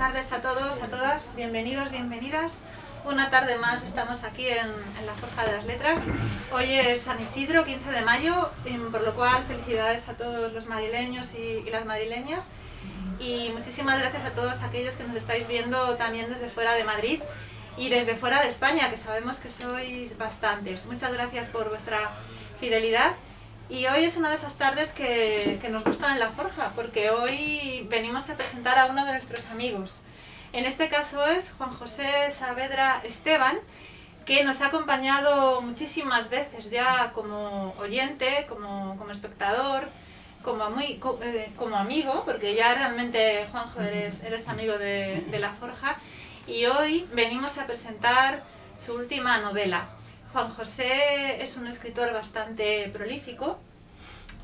tardes a todos, a todas, bienvenidos, bienvenidas. Una tarde más estamos aquí en la Forja de las Letras. Hoy es San Isidro, 15 de mayo, por lo cual felicidades a todos los madrileños y las madrileñas. Y muchísimas gracias a todos aquellos que nos estáis viendo también desde fuera de Madrid y desde fuera de España, que sabemos que sois bastantes. Muchas gracias por vuestra fidelidad. Y hoy es una de esas tardes que nos gustan en la Forja, porque hoy venimos a presentar a uno de nuestros amigos. En este caso es Juan José Saavedra Esteban, que nos ha acompañado muchísimas veces ya como oyente, como espectador, como amigo, porque ya realmente, Juanjo, eres amigo de la Forja. Y hoy venimos a presentar su última novela. Juan José es un escritor bastante prolífico,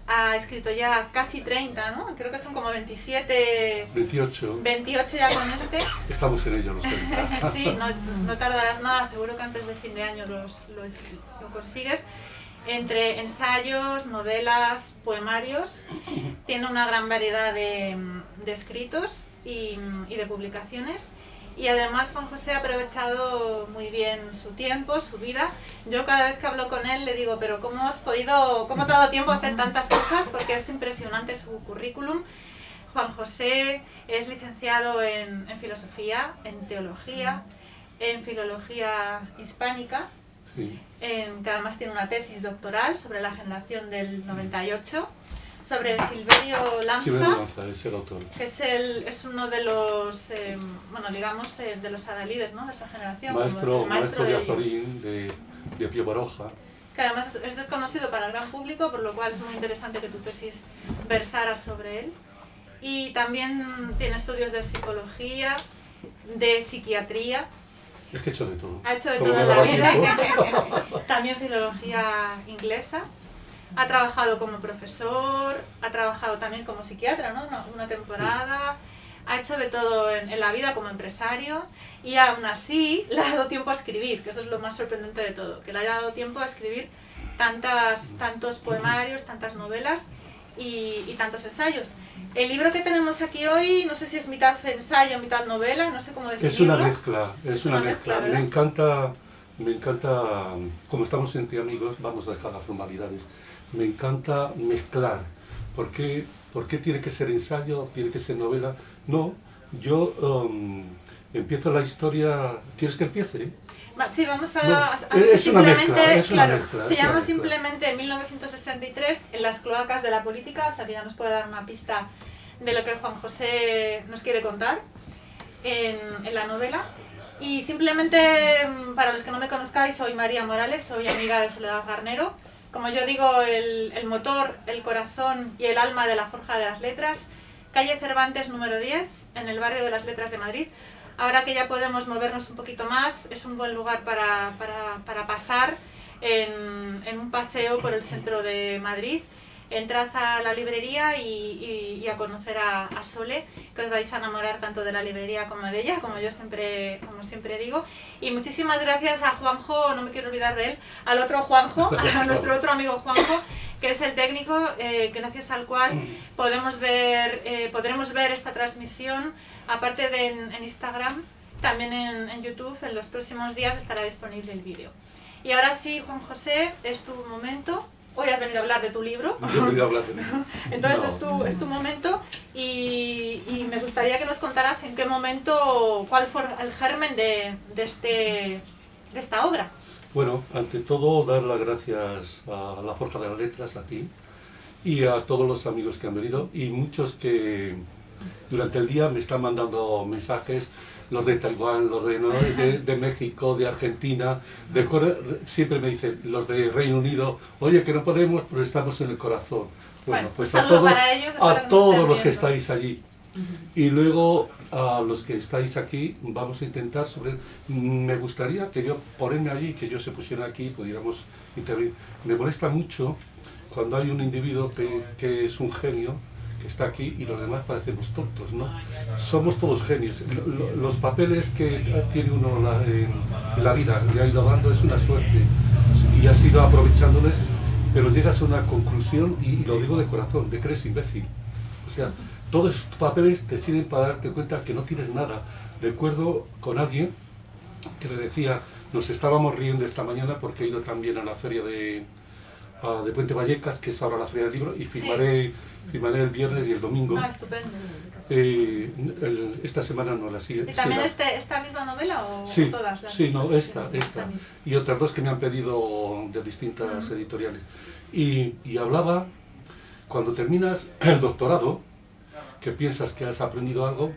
ha escrito ya casi 30, ¿no? Creo que son como 27... 28. 28 ya con este. Estamos en ello los 30. Sí, no tardarás nada, seguro que antes de fin de año lo consigues. Entre ensayos, novelas, poemarios, tiene una gran variedad de escritos y de publicaciones. Y además Juan José ha aprovechado muy bien su tiempo, su vida. Yo cada vez que hablo con él le digo, pero ¿cómo te ha dado tiempo a hacer tantas cosas? Porque es impresionante su currículum. Juan José es licenciado en filosofía, en teología, en filología hispánica, Sí. Que además tiene una tesis doctoral sobre la generación del 98. Sobre Silverio Lanza, Es el autor. que es uno de los, de los adalides, ¿no?, de esa generación. Maestro de Azorín, de Pío Baroja. Que además es desconocido para el gran público, por lo cual es muy interesante que tu tesis versara sobre él. Y también tiene estudios de psicología, de psiquiatría. Es que ha hecho de todo. Ha hecho de todo en la vida. También filología inglesa. Ha trabajado como profesor, ha trabajado también como psiquiatra, ¿no? Una temporada, ha hecho de todo en la vida como empresario y aún así le ha dado tiempo a escribir, que eso es lo más sorprendente de todo, que le haya dado tiempo a escribir tantos poemarios, tantas novelas y tantos ensayos. El libro que tenemos aquí hoy, no sé si es mitad ensayo, mitad novela, no sé cómo definirlo. Es una mezcla. Me encanta, como estamos entre amigos, vamos a dejar las formalidades. Me encanta mezclar. ¿Por qué tiene que ser ensayo? ¿Tiene que ser novela? No, yo empiezo la historia... ¿Quieres que empiece? Sí, vamos a... No, es una mezcla. Se llama simplemente 1963, en las cloacas de la política, o sea que ya nos puede dar una pista de lo que Juan José nos quiere contar en la novela. Y simplemente, para los que no me conozcáis, soy María Morales, soy amiga de Soledad Garnero. Como yo digo, el motor, el corazón y el alma de la Forja de las Letras. Calle Cervantes número 10, en el barrio de las Letras de Madrid. Ahora que ya podemos movernos un poquito más, es un buen lugar para pasar en un paseo por el centro de Madrid. Entrad a la librería y a conocer a Sole, que os vais a enamorar tanto de la librería como de ella, como siempre digo. Y muchísimas gracias a Juanjo, no me quiero olvidar de él, al otro Juanjo, a nuestro otro amigo Juanjo, que es el técnico, que gracias al cual podremos ver esta transmisión, aparte de en Instagram, también en YouTube. En los próximos días estará disponible el vídeo. Y ahora sí, Juan José, es tu momento. Hoy has venido a hablar de tu libro. Yo he venido a hablar de mí. Entonces es tu momento y me gustaría que nos contaras en qué momento, cuál fue el germen de esta obra. Bueno, ante todo dar las gracias a la Forja de las Letras, a ti y a todos los amigos que han venido y muchos que durante el día me están mandando mensajes, los de Taiwán, los de México, de Argentina, de Corea, siempre me dicen, los de Reino Unido, oye, que no podemos, pero estamos en el corazón. Bueno, pues a todos los que estáis allí. Y luego a los que estáis aquí, vamos a intentar me gustaría que yo ponerme allí, que yo se pusiera aquí, pudiéramos intervenir. Me molesta mucho cuando hay un individuo que es un genio, que está aquí y los demás parecemos tontos, ¿no? Somos todos genios. Los papeles que tiene uno en la vida, le ha ido dando, es una suerte y has ido aprovechándoles, pero llegas a una conclusión y lo digo de corazón, de que eres imbécil. O sea, todos estos papeles te sirven para darte cuenta que no tienes nada. Recuerdo con alguien que le decía, nos estábamos riendo esta mañana porque he ido también a la feria de Puente Vallecas, que es ahora la feria del libro, y firmaré el viernes y el domingo. Ah, estupendo. Esta semana no la sigue. ¿Y también esta misma novela o sí, todas las? Sí, no, esta. Misma. Y otras dos que me han pedido de distintas editoriales. Y hablaba, cuando terminas el doctorado, que piensas que has aprendido algo,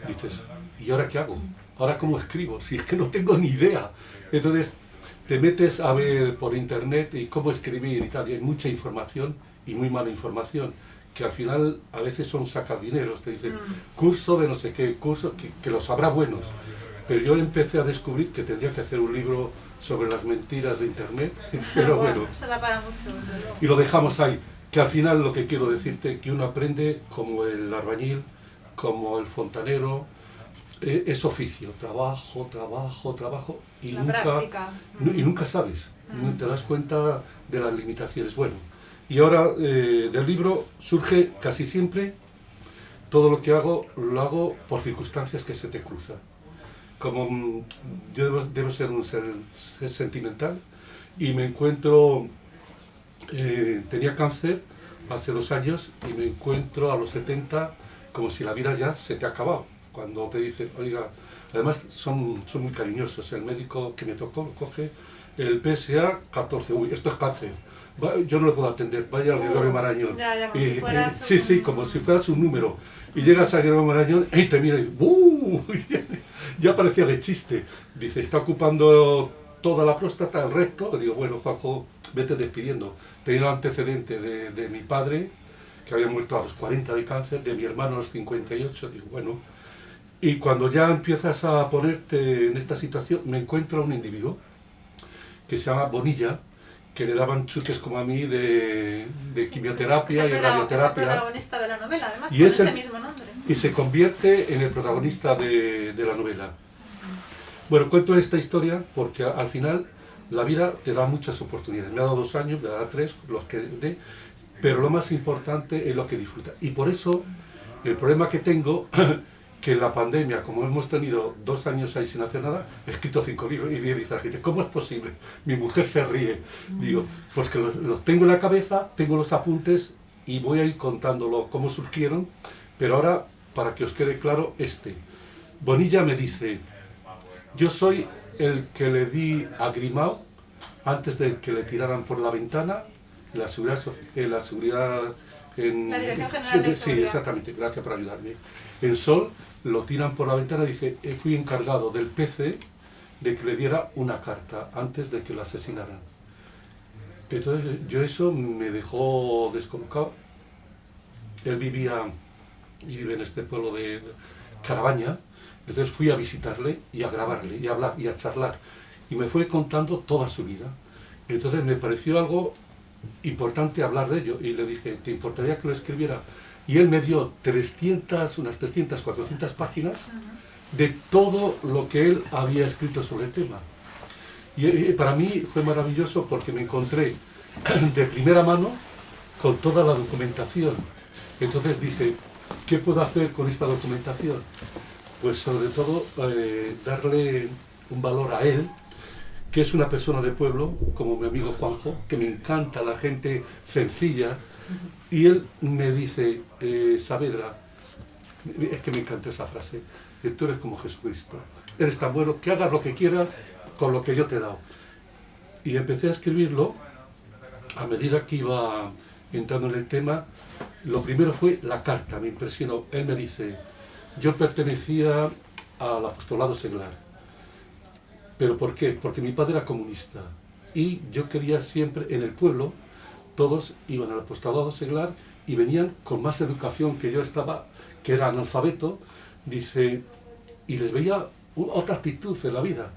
dices, ¿y ahora qué hago? ¿Ahora cómo escribo? Si es que no tengo ni idea. Entonces te metes a ver por internet y cómo escribir y tal, y hay mucha información y muy mala información, que al final a veces son sacardineros, te dicen, curso de no sé qué, curso, que los habrá buenos. Pero yo empecé a descubrir que tendría que hacer un libro sobre las mentiras de internet, pero bueno. Se da para mucho. Y lo dejamos ahí, que al final lo que quiero decirte, que uno aprende como el albañil, como el fontanero, es oficio, trabajo, y nunca sabes, te das cuenta de las limitaciones. Bueno, y ahora del libro surge casi siempre, todo lo que hago, lo hago por circunstancias que se te cruzan. Como yo debo ser un ser sentimental, y me encuentro, tenía cáncer hace 2 años, y me encuentro a los 70 como si la vida ya se te ha acabado. Cuando te dicen, oiga, además son muy cariñosos, el médico que me tocó coge el PSA 14, uy, esto es cáncer, yo no lo puedo atender, vaya al Gregorio Marañón. Sí, como si fueras un número. Y llegas a Gregorio Marañón y te mira y ya parecía de chiste. Dice, está ocupando toda la próstata, el recto. Digo, bueno, Juanjo, vete despidiendo. Tenía un antecedente de mi padre, que había muerto a los 40 de cáncer, de mi hermano a los 58, digo, bueno. Y cuando ya empiezas a ponerte en esta situación, me encuentro a un individuo que se llama Bonilla, que le daban chutes como a mí de quimioterapia y radioterapia. Es el protagonista de la novela, además, y con ese mismo nombre. Y se convierte en el protagonista de la novela. Bueno, cuento esta historia porque al final la vida te da muchas oportunidades. Me ha dado 2 años, me dará 3, los que dé, pero lo más importante es lo que disfruta. Y por eso el problema que tengo, que en la pandemia, como hemos tenido 2 años ahí sin hacer nada, he escrito 5 libros. Y dice la gente, ¿cómo es posible? Mi mujer se ríe. Digo, pues que los tengo en la cabeza, tengo los apuntes y voy a ir contándolo cómo surgieron. Pero ahora, para que os quede claro, Bonilla me dice, yo soy el que le di a Grimao antes de que le tiraran por la ventana la seguridad en... La Dirección General de Seguridad. Sí, exactamente, gracias por ayudarme. En Sol lo tiran por la ventana y dice, fui encargado del PC de que le diera una carta antes de que lo asesinaran. Entonces yo eso me dejó descolocado. Él vive en este pueblo de Carabaña, entonces fui a visitarle y a grabarle y a hablar y a charlar. Y me fue contando toda su vida. Entonces me pareció algo importante hablar de ello y le dije, ¿te importaría que lo escribiera? Y él me dio unas 300, 400 páginas de todo lo que él había escrito sobre el tema. Y para mí fue maravilloso porque me encontré de primera mano con toda la documentación. Entonces dije, ¿qué puedo hacer con esta documentación? Pues sobre todo darle un valor a él, que es una persona de pueblo, como mi amigo Juanjo, que me encanta la gente sencilla. Y él me dice, Saavedra, es que me encantó esa frase, que tú eres como Jesucristo, eres tan bueno que hagas lo que quieras con lo que yo te he dado. Y empecé a escribirlo, a medida que iba entrando en el tema. Lo primero fue la carta, me impresionó. Él me dice, yo pertenecía al apostolado seglar. ¿Pero por qué? Porque mi padre era comunista y yo quería siempre, en el pueblo, todos iban al apostolado seglar y venían con más educación que yo estaba, que era analfabeto, dice, y les veía otra actitud en la vida.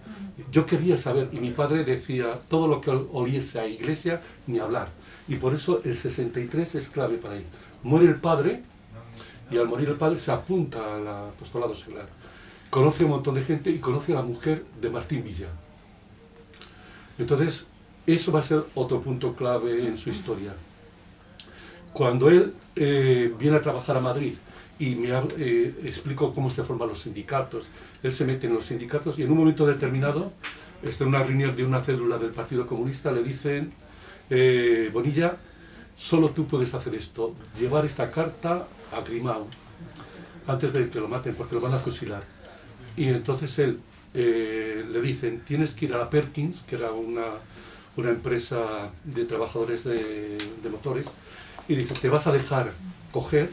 Yo quería saber, y mi padre decía, todo lo que oliese a iglesia, ni hablar. Y por eso el 63 es clave para él. Muere el padre, y al morir el padre se apunta al apostolado seglar. Conoce a un montón de gente y conoce a la mujer de Martín Villa. Entonces, eso va a ser otro punto clave en su historia. Cuando él viene a trabajar a Madrid y explico cómo se forman los sindicatos. Él se mete en los sindicatos y en un momento determinado, en una reunión de una célula del Partido Comunista, le dicen, Bonilla, solo tú puedes hacer esto, llevar esta carta a Grimau, antes de que lo maten, porque lo van a fusilar. Y entonces él, le dicen, tienes que ir a la Perkins, que era una empresa de trabajadores de motores, y dice, te vas a dejar coger,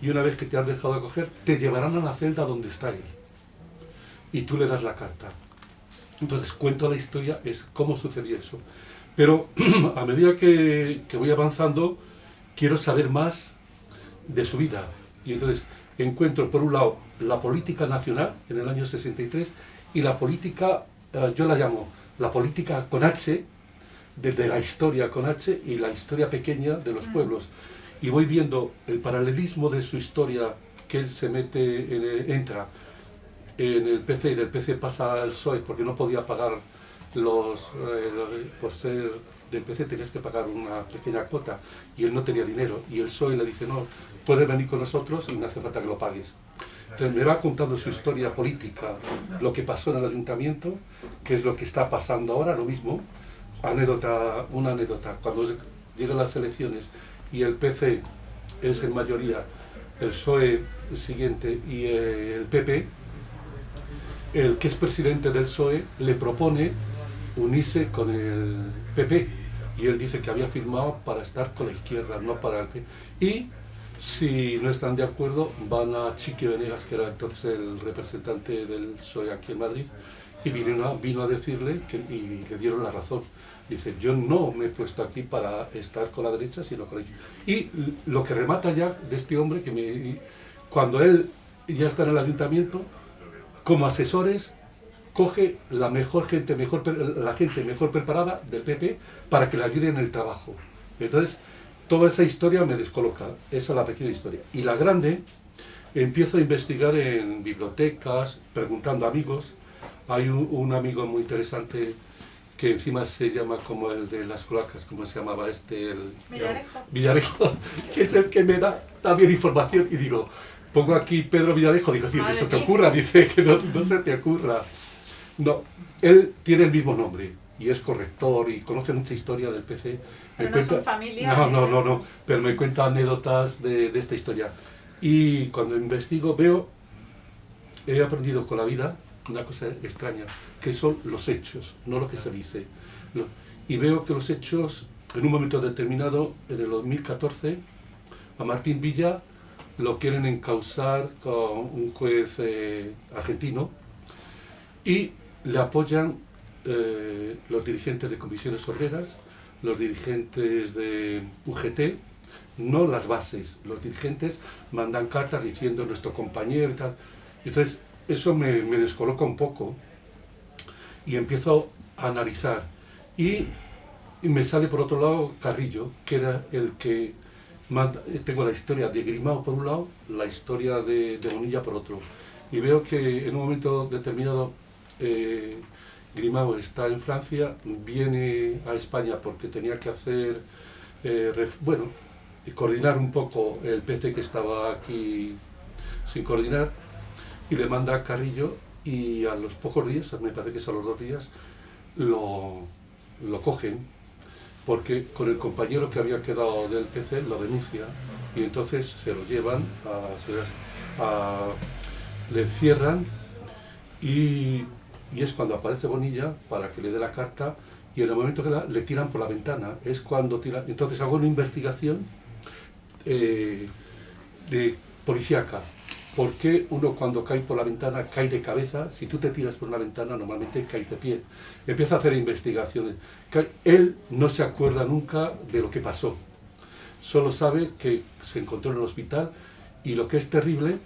y una vez que te has dejado coger, te llevarán a la celda donde está él. Y tú le das la carta. Entonces cuento la historia, es cómo sucedió eso. Pero a medida que voy avanzando, quiero saber más de su vida. Y entonces encuentro, por un lado, la política nacional en el año 63 y la política, yo la llamo la política con H, desde la historia con H y la historia pequeña de los pueblos. Y voy viendo el paralelismo de su historia, que él se mete, entra en el PC y del PC pasa al PSOE porque no podía pagar por ser del PC tenías que pagar una pequeña cuota y él no tenía dinero y el PSOE le dice no, puedes venir con nosotros y no hace falta que lo pagues. Entonces me va contando su historia política, lo que pasó en el ayuntamiento, qué es lo que está pasando ahora, lo mismo. Una anécdota, cuando llegan las elecciones y el PC es en mayoría, el PSOE siguiente y el PP, el que es presidente del PSOE le propone unirse con el PP y él dice que había firmado para estar con la izquierda, no para el PP. Y si no están de acuerdo van a Chiqui Venegas, que era entonces el representante del PSOE aquí en Madrid, y vino a decirle y le dieron la razón. Dice, yo no me he puesto aquí para estar con la derecha, sino con la izquierda. Y lo que remata ya de este hombre, cuando él ya está en el ayuntamiento, como asesores, coge la gente mejor preparada del PP para que le ayude en el trabajo. Entonces, toda esa historia me descoloca. Esa es la pequeña historia. Y la grande, empiezo a investigar en bibliotecas, preguntando a amigos. Hay un amigo muy interesante que encima se llama como el de las cloacas, ¿cómo se llamaba Villarejo, que es el que me da también información. Y digo, pongo aquí Pedro Villarejo, digo, si eso te ocurra, dice que no se te ocurra. No, él tiene el mismo nombre y es corrector y conoce mucha historia del PC. Pero no son familia. No, pero me cuenta anécdotas de esta historia. Y cuando investigo he aprendido con la vida una cosa extraña, que son los hechos, no lo que se dice. Y veo que los hechos, en un momento determinado, en el 2014, a Martín Villa lo quieren encausar con un juez argentino y le apoyan los dirigentes de comisiones obreras, los dirigentes de UGT, no las bases, los dirigentes mandan cartas diciendo nuestro compañero y tal. Entonces eso me descoloca un poco y empiezo a analizar y me sale por otro lado Carrillo, que era el que tengo la historia de Grimau por un lado, la historia de Bonilla por otro, y veo que en un momento determinado Grimau está en Francia, viene a España porque tenía que hacer, coordinar un poco el PC que estaba aquí sin coordinar, y le manda a Carrillo y a los pocos días, me parece que es a los 2 días, lo cogen, porque con el compañero que había quedado del PC lo denuncia y entonces se lo llevan, le encierran y es cuando aparece Bonilla para que le dé la carta y en el momento que le tiran por la ventana, es cuando tiran. Entonces hago una investigación de policíaca. ¿Por qué uno cuando cae por la ventana cae de cabeza? Si tú te tiras por una ventana normalmente caes de pie. Empieza a hacer investigaciones. Él no se acuerda nunca de lo que pasó. Solo sabe que se encontró en el hospital y lo que es terrible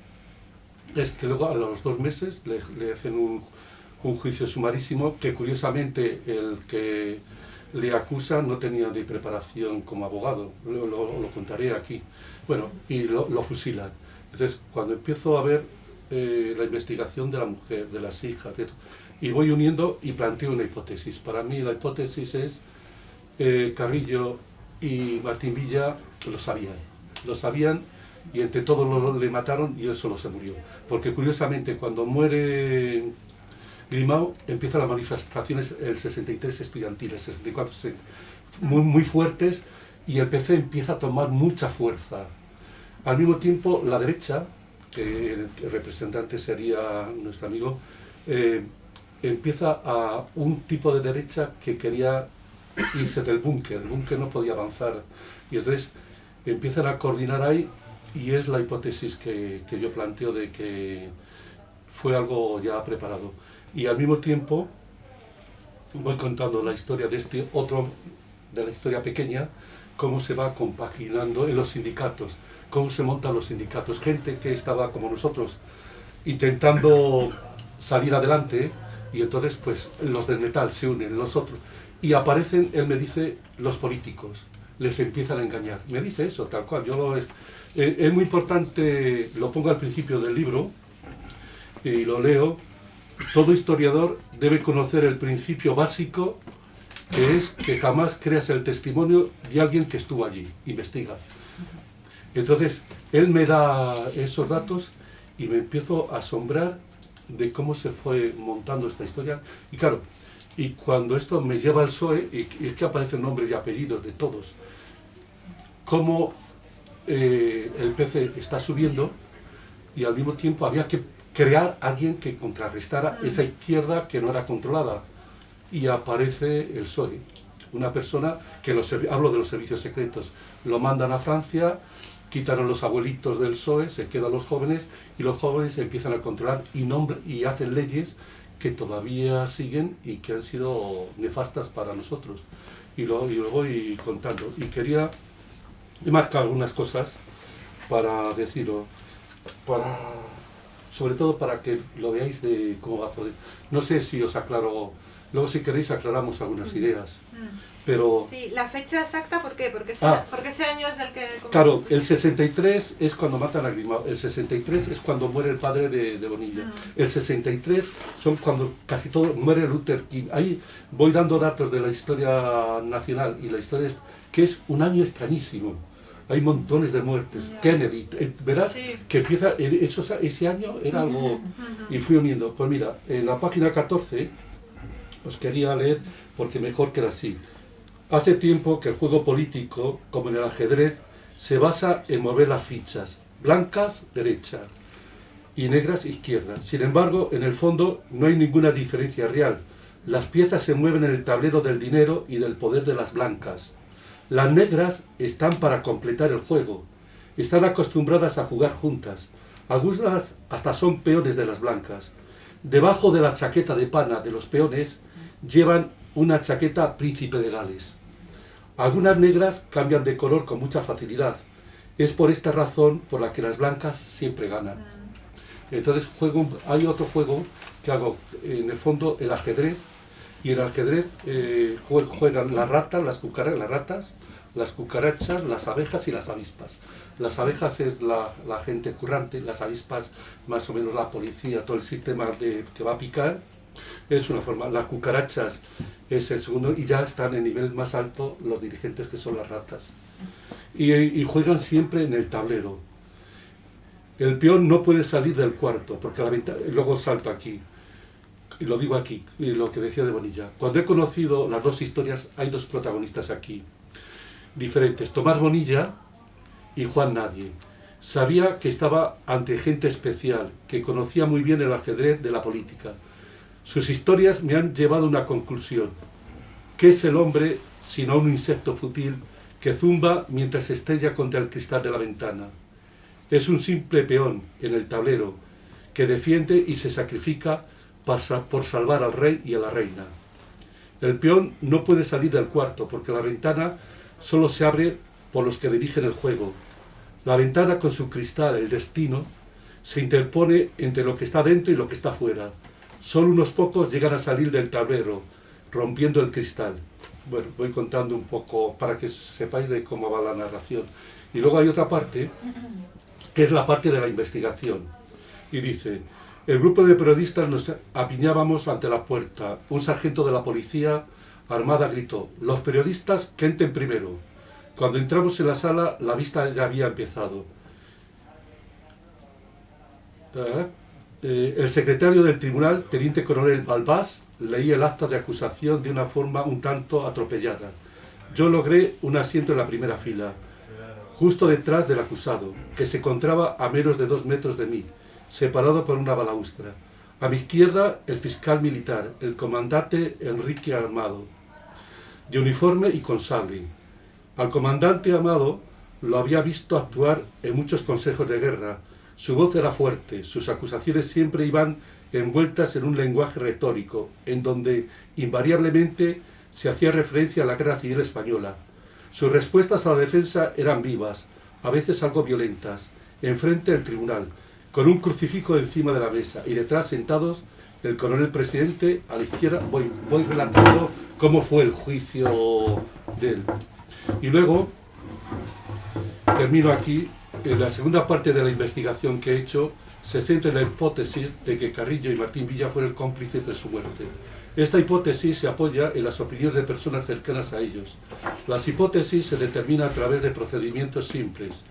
es que luego a los 2 meses le hacen un juicio sumarísimo que curiosamente el que le acusa no tenía de preparación como abogado. Lo contaré aquí. Bueno, y lo fusilan. Entonces, cuando empiezo a ver la investigación de la mujer, de las hijas, y voy uniendo y planteo una hipótesis. Para mí la hipótesis es Carrillo y Martín Villa lo sabían y entre todos le mataron y él solo se murió. Porque curiosamente cuando muere Grimao empiezan las manifestaciones el 63 estudiantiles, 64, muy fuertes, y el PC empieza a tomar mucha fuerza. Al mismo tiempo la derecha, que el representante sería nuestro amigo, empieza a un tipo de derecha que quería irse del búnker, el búnker no podía avanzar, y entonces empiezan a coordinar ahí, y es la hipótesis que yo planteo de que fue algo ya preparado. Y al mismo tiempo voy contando la historia de este otro, de la historia pequeña, cómo se va compaginando en los sindicatos, cómo se montan los sindicatos, gente que estaba como nosotros intentando salir adelante, y entonces pues los del metal se unen, los otros, y aparecen, él me dice, los políticos, les empiezan a engañar. Me dice eso, tal cual, es muy importante, lo pongo al principio del libro, y lo leo. Todo historiador debe conocer el principio básico, que es que jamás creas el testimonio de alguien que estuvo allí, investiga. Entonces, él me da esos datos y me empiezo a asombrar de cómo se fue montando esta historia. Y claro, y cuando esto me lleva al PSOE, y es que aparecen nombres y apellidos de todos, cómo el PC está subiendo, y al mismo tiempo había que crear a alguien que contrarrestara esa izquierda que no era controlada, y aparece el PSOE, una persona que, hablo de los servicios secretos, lo mandan a Francia, quitan a los abuelitos del PSOE, se quedan los jóvenes, y los jóvenes empiezan a controlar y hacen leyes que todavía siguen y que han sido nefastas para nosotros, y lo voy contando. Y quería marcar algunas cosas para decirlo, sobre todo para que lo veáis de cómo va a poder. No sé si os aclaro, luego si queréis aclaramos algunas ideas, pero... Sí, la fecha exacta, ¿por qué? Porque ese año es el que... Claro, el 63 es cuando matan a Grimao, el 63 es cuando muere el padre de Bonilla, el 63 son cuando casi todo muere Luther King. Ahí voy dando datos de la historia nacional y la historia, que es un año extrañísimo. Hay montones de muertes. Kennedy, verás que empieza, ese año era algo, y fui uniendo. Pues mira, en la página 14, os quería leer, porque mejor queda así. Hace tiempo que el juego político, como en el ajedrez, se basa en mover las fichas, blancas, derecha, y negras, izquierda. Sin embargo, en el fondo no hay ninguna diferencia real. Las piezas se mueven en el tablero del dinero y del poder de las blancas. Las negras están para completar el juego, están acostumbradas a jugar juntas, algunas hasta son peones de las blancas. Debajo de la chaqueta de pana de los peones llevan una chaqueta príncipe de Gales. Algunas negras cambian de color con mucha facilidad, es por esta razón por la que las blancas siempre ganan. Entonces hay otro juego que hago, en el fondo el ajedrez, y en el ajedrez juegan las ratas, las cucarachas, las abejas y las avispas. Las abejas es la gente currante, las avispas más o menos la policía, todo el sistema que va a picar, es una forma. Las cucarachas es el segundo, y ya están en nivel más alto los dirigentes, que son las ratas. Y juegan siempre en el tablero. El peón no puede salir del cuarto, porque luego salto aquí. Y lo digo aquí, y lo que decía de Bonilla. Cuando he conocido las dos historias, hay dos protagonistas aquí, diferentes. Tomás Bonilla y Juan Nadie. Sabía que estaba ante gente especial, que conocía muy bien el ajedrez de la política. Sus historias me han llevado a una conclusión. ¿Qué es el hombre sino un insecto fútil que zumba mientras se estrella contra el cristal de la ventana? Es un simple peón en el tablero que defiende y se sacrifica por salvar al rey y a la reina. El peón no puede salir del cuarto porque la ventana solo se abre por los que dirigen el juego. La ventana con su cristal, el destino, se interpone entre lo que está dentro y lo que está fuera. Solo unos pocos llegan a salir del tablero, rompiendo el cristal. Bueno, voy contando un poco para que sepáis de cómo va la narración. Y luego hay otra parte, que es la parte de la investigación. Y dice: el grupo de periodistas nos apiñábamos ante la puerta. Un sargento de la policía armada gritó: los periodistas que entren primero. Cuando entramos en la sala, la vista ya había empezado. El secretario del tribunal, teniente coronel Balbás, leía el acta de acusación de una forma un tanto atropellada. Yo logré un asiento en la primera fila, justo detrás del acusado, que se encontraba a menos de 2 metros de mí, separado por una balaustra. A mi izquierda, el fiscal militar, el comandante Enrique Amado, de uniforme y con sable. Al comandante Amado lo había visto actuar en muchos consejos de guerra. Su voz era fuerte, sus acusaciones siempre iban envueltas en un lenguaje retórico, en donde invariablemente se hacía referencia a la guerra civil española. Sus respuestas a la defensa eran vivas, a veces algo violentas, enfrente del tribunal, con un crucifijo encima de la mesa y detrás sentados el coronel presidente. A la izquierda voy relatando cómo fue el juicio de él. Y luego termino aquí. En la segunda parte de la investigación que he hecho se centra en la hipótesis de que Carrillo y Martín Villa fueron cómplices de su muerte. Esta hipótesis se apoya en las opiniones de personas cercanas a ellos. Las hipótesis se determinan a través de procedimientos simples.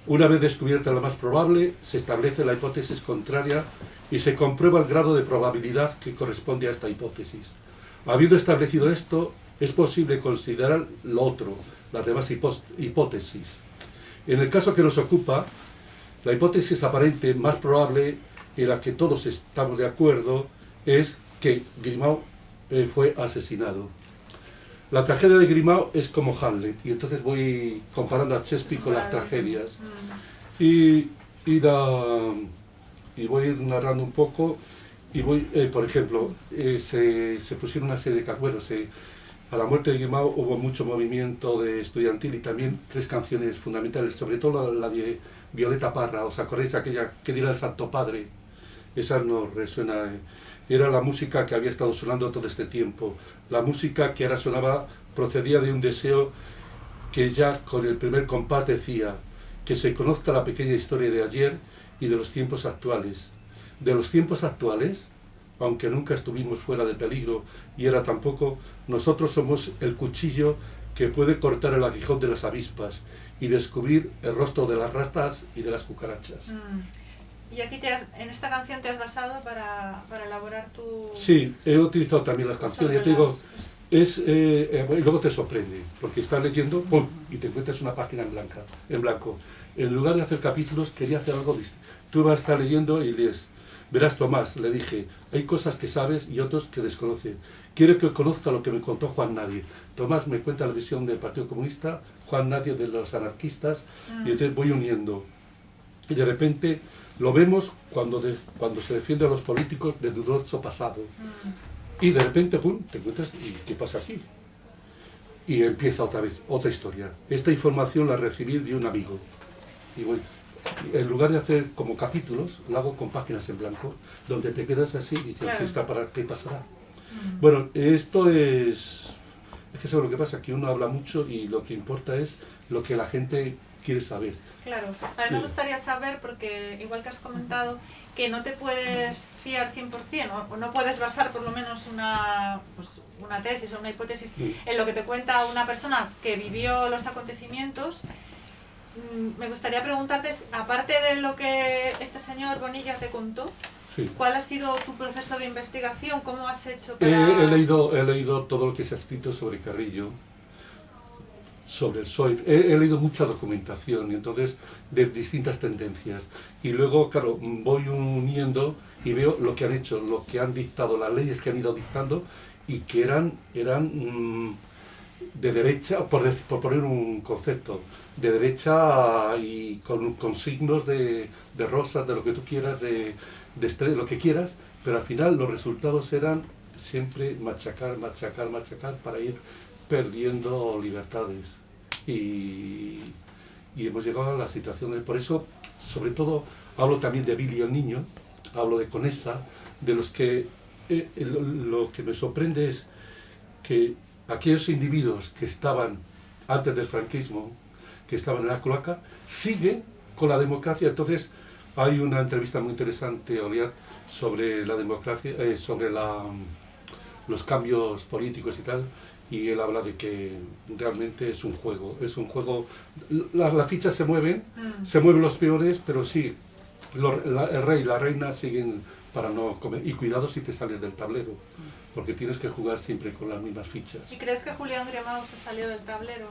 Una vez descubierta la más probable, se establece la hipótesis contraria y se comprueba el grado de probabilidad que corresponde a esta hipótesis. Habiendo establecido esto, es posible considerar lo otro, las demás hipótesis. En el caso que nos ocupa, la hipótesis aparente más probable, en la que todos estamos de acuerdo, es que Grimau fue asesinado. La tragedia de Grimau es como Hamlet, y entonces voy comparando a Shakespeare con las tragedias. Y voy a ir narrando un poco, y por ejemplo, se pusieron una serie de cargueros. A la muerte de Grimau hubo mucho movimiento de estudiantil y también 3 canciones fundamentales, sobre todo la de Violeta Parra. ¿Os acordáis aquella que dirá el Santo Padre? Esa nos resuena. Era la música que había estado sonando todo este tiempo. La música que ahora sonaba procedía de un deseo que ya con el primer compás decía: que se conozca la pequeña historia de ayer y de los tiempos actuales. De los tiempos actuales, aunque nunca estuvimos fuera de peligro y era tampoco, nosotros somos el cuchillo que puede cortar el aguijón de las avispas y descubrir el rostro de las ratas y de las cucarachas. Y aquí en esta canción te has basado para elaborar tu... Sí, he utilizado también las canciones. Yo te digo, y luego te sorprende, porque estás leyendo, ¡pum!, y te encuentras una página en blanco. En lugar de hacer capítulos, quería hacer algo distinto. Tú vas a estar leyendo y lees. Verás, Tomás, le dije, hay cosas que sabes y otros que desconocen. Quiero que conozca lo que me contó Juan Nadie. Tomás me cuenta la visión del Partido Comunista, Juan Nadie de los anarquistas, y entonces voy uniendo. Y de repente lo vemos cuando se defiende a los políticos de dudoso pasado. Y de repente, pum, te encuentras, ¿y qué pasa aquí? Y empieza otra vez, otra historia. Esta información la recibí de un amigo. Y bueno, en lugar de hacer como capítulos, lo hago con páginas en blanco, donde te quedas así y dices, claro, ¿qué pasará? Bueno, esto es que ¿sabes lo que pasa? Que uno habla mucho y lo que importa es lo que la gente quiere saber. Claro, a mí me gustaría saber, porque igual que has comentado, que no te puedes fiar 100%, o no puedes basar por lo menos una tesis o una hipótesis en lo que te cuenta una persona que vivió los acontecimientos. Me gustaría preguntarte, aparte de lo que este señor Bonilla te contó, ¿cuál ha sido tu proceso de investigación? ¿Cómo has hecho para...? He leído todo lo que se ha escrito sobre Carrillo, sobre el PSOE. He leído mucha documentación, y entonces de distintas tendencias. Y luego, claro, voy uniendo y veo lo que han hecho, lo que han dictado, las leyes que han ido dictando y que eran de derecha, por poner un concepto, de derecha y con signos de rosas, de lo que tú quieras, de estrella, lo que quieras, pero al final los resultados eran siempre machacar para ir perdiendo libertades. Y hemos llegado a la situación por eso, sobre todo, hablo también de Billy el Niño, hablo de Conesa, de los que lo que me sorprende es que aquellos individuos que estaban antes del franquismo, que estaban en la cloaca, siguen con la democracia. Entonces hay una entrevista muy interesante, Oliat, sobre la democracia, sobre los cambios políticos y tal, y él habla de que realmente es un juego, las fichas se mueven los peores, pero sí, el rey y la reina siguen para no comer. Y cuidado si te sales del tablero, porque tienes que jugar siempre con las mismas fichas. ¿Y crees que Julián Grimau se salió del tablero?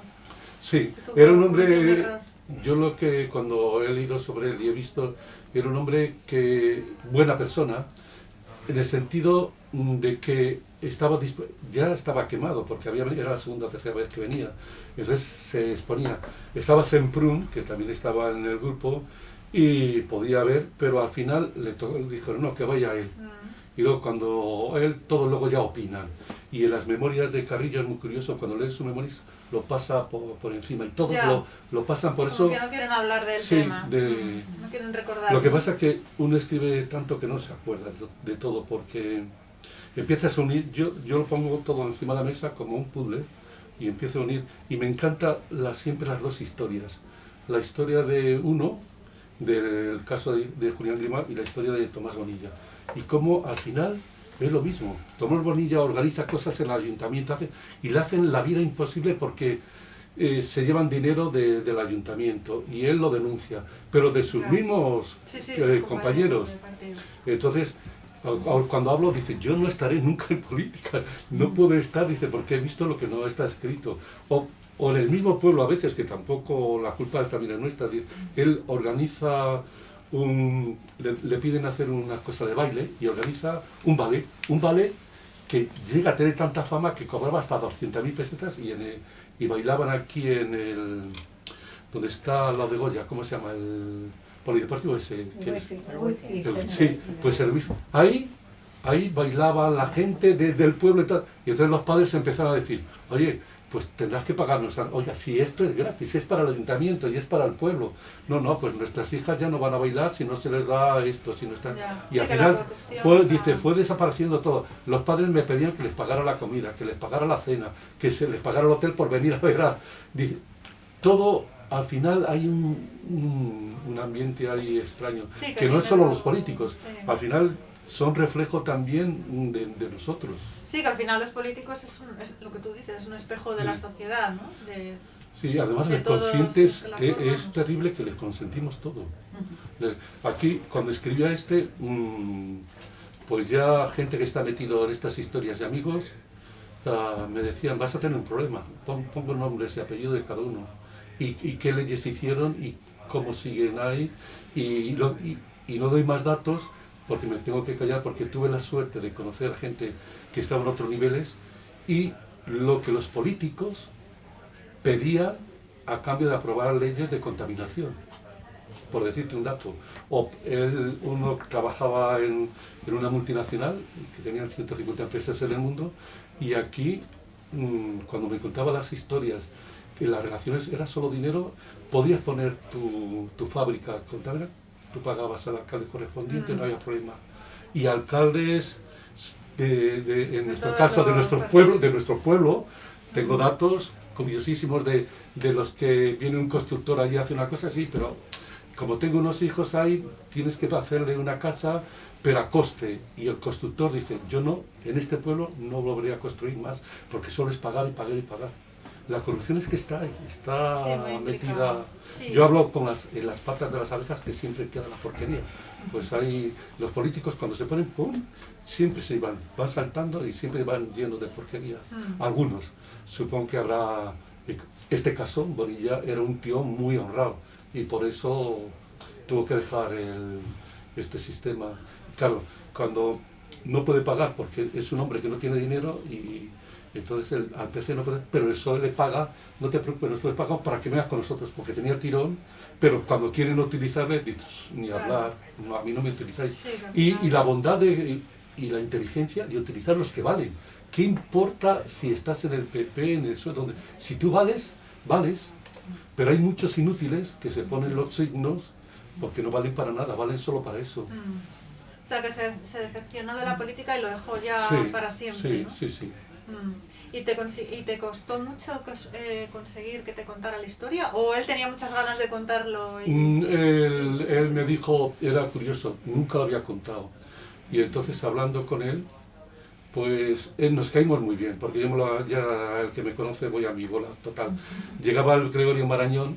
Sí, era un hombre, yo lo que cuando he leído sobre él y he visto, era un hombre que, buena persona, en el sentido de que ya estaba quemado, porque era la segunda o tercera vez que venía, entonces se exponía. Estaba Semprún, que también estaba en el grupo, y podía ver, pero al final le dijeron, no, que vaya él. Y luego cuando él, todos luego ya opinan. Y en las memorias de Carrillo es muy curioso, cuando lees sus memorias lo pasa por encima, y todos lo pasan por eso. Como que no quieren hablar del tema, no quieren recordar. Lo que pasa es que uno escribe tanto que no se acuerda de todo, porque empiezas a unir, yo lo pongo todo encima de la mesa como un puzzle, y empiezo a unir, y me encanta siempre las dos historias. La historia de uno, del caso de Julián Grimau, y la historia de Tomás Bonilla. Y cómo al final es lo mismo. Tomás Bonilla organiza cosas en el ayuntamiento y le hacen la vida imposible porque se llevan dinero del ayuntamiento y él lo denuncia, pero de sus mismos compañeros. Entonces, cuando hablo, dice, yo no estaré nunca en política, no puedo estar, dice, porque he visto lo que no está escrito. O en el mismo pueblo a veces, que tampoco la culpa también es nuestra, él organiza le piden hacer una cosa de baile y organiza un ballet que llega a tener tanta fama que cobraba hasta 200.000 pesetas y bailaban aquí donde está al lado de Goya, ¿cómo se llama? El polideportivo ese. Sí, pues el Wifi. Ahí bailaba la gente del pueblo y tal. Y entonces los padres empezaron a decir, oye, pues tendrás que pagarnos. Oiga, si esto es gratis, es para el ayuntamiento y es para el pueblo. No, pues nuestras hijas ya no van a bailar si no se les da esto, si no está. Y al final fue desapareciendo todo. Los padres me pedían que les pagara la comida, que les pagara la cena, que se les pagara el hotel por venir a ver dice, todo, al final hay un ambiente ahí extraño, que no es solo los políticos, al final son reflejo también de nosotros. Sí, que al final los políticos es lo que tú dices, es un espejo de la sociedad, ¿no? Sí, además les conscientes, es terrible que les consentimos todo. Aquí, cuando escribía pues ya gente que está metido en estas historias de amigos, me decían, vas a tener un problema, pongo nombres y apellidos de cada uno, y qué leyes hicieron y cómo siguen ahí, y no doy más datos, porque me tengo que callar, porque tuve la suerte de conocer a gente que estaba en otros niveles, y lo que los políticos pedían a cambio de aprobar leyes de contaminación, por decirte un dato. Uno trabajaba en una multinacional, que tenían 150 empresas en el mundo, y aquí, cuando me contaba las historias, que las relaciones era solo dinero, podías poner tu fábrica contable, tú pagabas al alcalde correspondiente, no había problema. Y alcaldes, en nuestro caso, de nuestro pueblo, tengo datos curiosísimos de los que viene un constructor allí y hace una cosa así, pero como tengo unos hijos ahí, tienes que hacerle una casa, pero a coste. Y el constructor dice, yo no, en este pueblo no volveré a construir más, porque solo es pagar y pagar y pagar. La corrupción es que está ahí, está metida. Sí. Yo hablo en las patas de las abejas, que siempre queda la porquería. Pues ahí los políticos, cuando se ponen, ¡pum!, siempre se van saltando y siempre van llenos de porquería. Algunos, supongo que habrá, este caso, Bonilla era un tío muy honrado y por eso tuvo que dejar este sistema. Claro, cuando no puede pagar porque es un hombre que no tiene dinero y entonces al PC no puede, pero el PSOE le paga, no te preocupes, nosotros le pagamos para que vengas con nosotros, porque tenía tirón, pero cuando quieren utilizarle, dices, ni hablar, no, a mí no me utilizáis. Sí, y la bondad y la inteligencia de utilizar los que valen. ¿Qué importa si estás en el PP, en el PSOE, donde si tú vales, pero hay muchos inútiles que se ponen los signos porque no valen para nada, valen solo para eso. O sea, que se decepcionó de la política y lo dejó ya para siempre, ¿no? Sí. ¿Y te costó mucho conseguir que te contara la historia? ¿O él tenía muchas ganas de contarlo? Él me dijo, era curioso, nunca lo había contado. Y entonces hablando con él, pues nos caímos muy bien, porque ya el que me conoce voy a mi bola total. Llegaba el Gregorio Marañón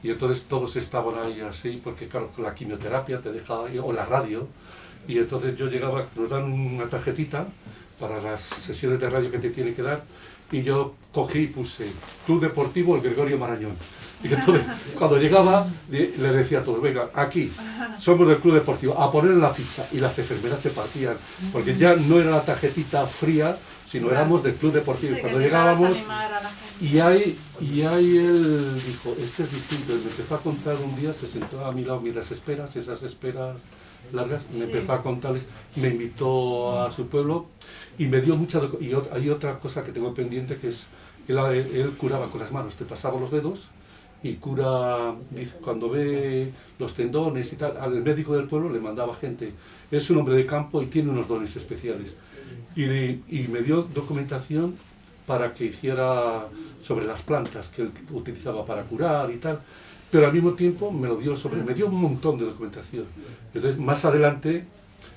y entonces todos estaban ahí así, porque claro, la quimioterapia te dejaba ahí, o la radio, y entonces yo llegaba, nos dan una tarjetita para las sesiones de radio que te tiene que dar, y yo cogí y puse Club Deportivo El Gregorio Marañón. Y entonces, cuando llegaba, le decía a todos, venga, aquí, somos del Club Deportivo, a poner la ficha. Y las enfermeras se partían, porque ya no era la tarjetita fría, sino éramos del Club Deportivo. Sí, Cuando llegábamos, y ahí él dijo, este es distinto. Y me empezó a contar un día, se sentó a mi lado mientras esas esperas largas, me empezó a contarles, me invitó a su pueblo y me dio mucha... Y hay otra cosa que tengo pendiente, que es, él curaba con las manos, te pasaba los dedos, y cura, dice, cuando ve los tendones y tal, al médico del pueblo le mandaba gente. Es un hombre de campo y tiene unos dones especiales. Y me dio documentación para que hiciera sobre las plantas que él utilizaba para curar y tal, pero al mismo tiempo me dio un montón de documentación. Entonces, más adelante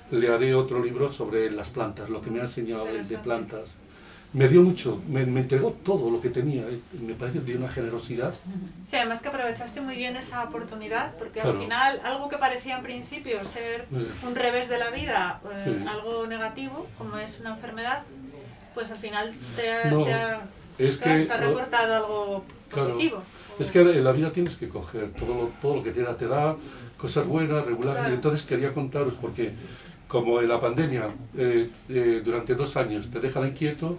le haré otro libro sobre las plantas, lo que me ha enseñado él de plantas. Me dio mucho, me entregó todo lo que tenía, me parece de una generosidad. Sí, además que aprovechaste muy bien esa oportunidad, porque claro, al final algo que parecía en principio ser un revés de la vida, algo negativo, como es una enfermedad, pues al final te ha reportado algo positivo. Es que en la vida tienes que coger todo lo que te da cosas buenas, regulares. Claro. Y entonces quería contaros, porque como en la pandemia, durante 2 años te dejan inquieto,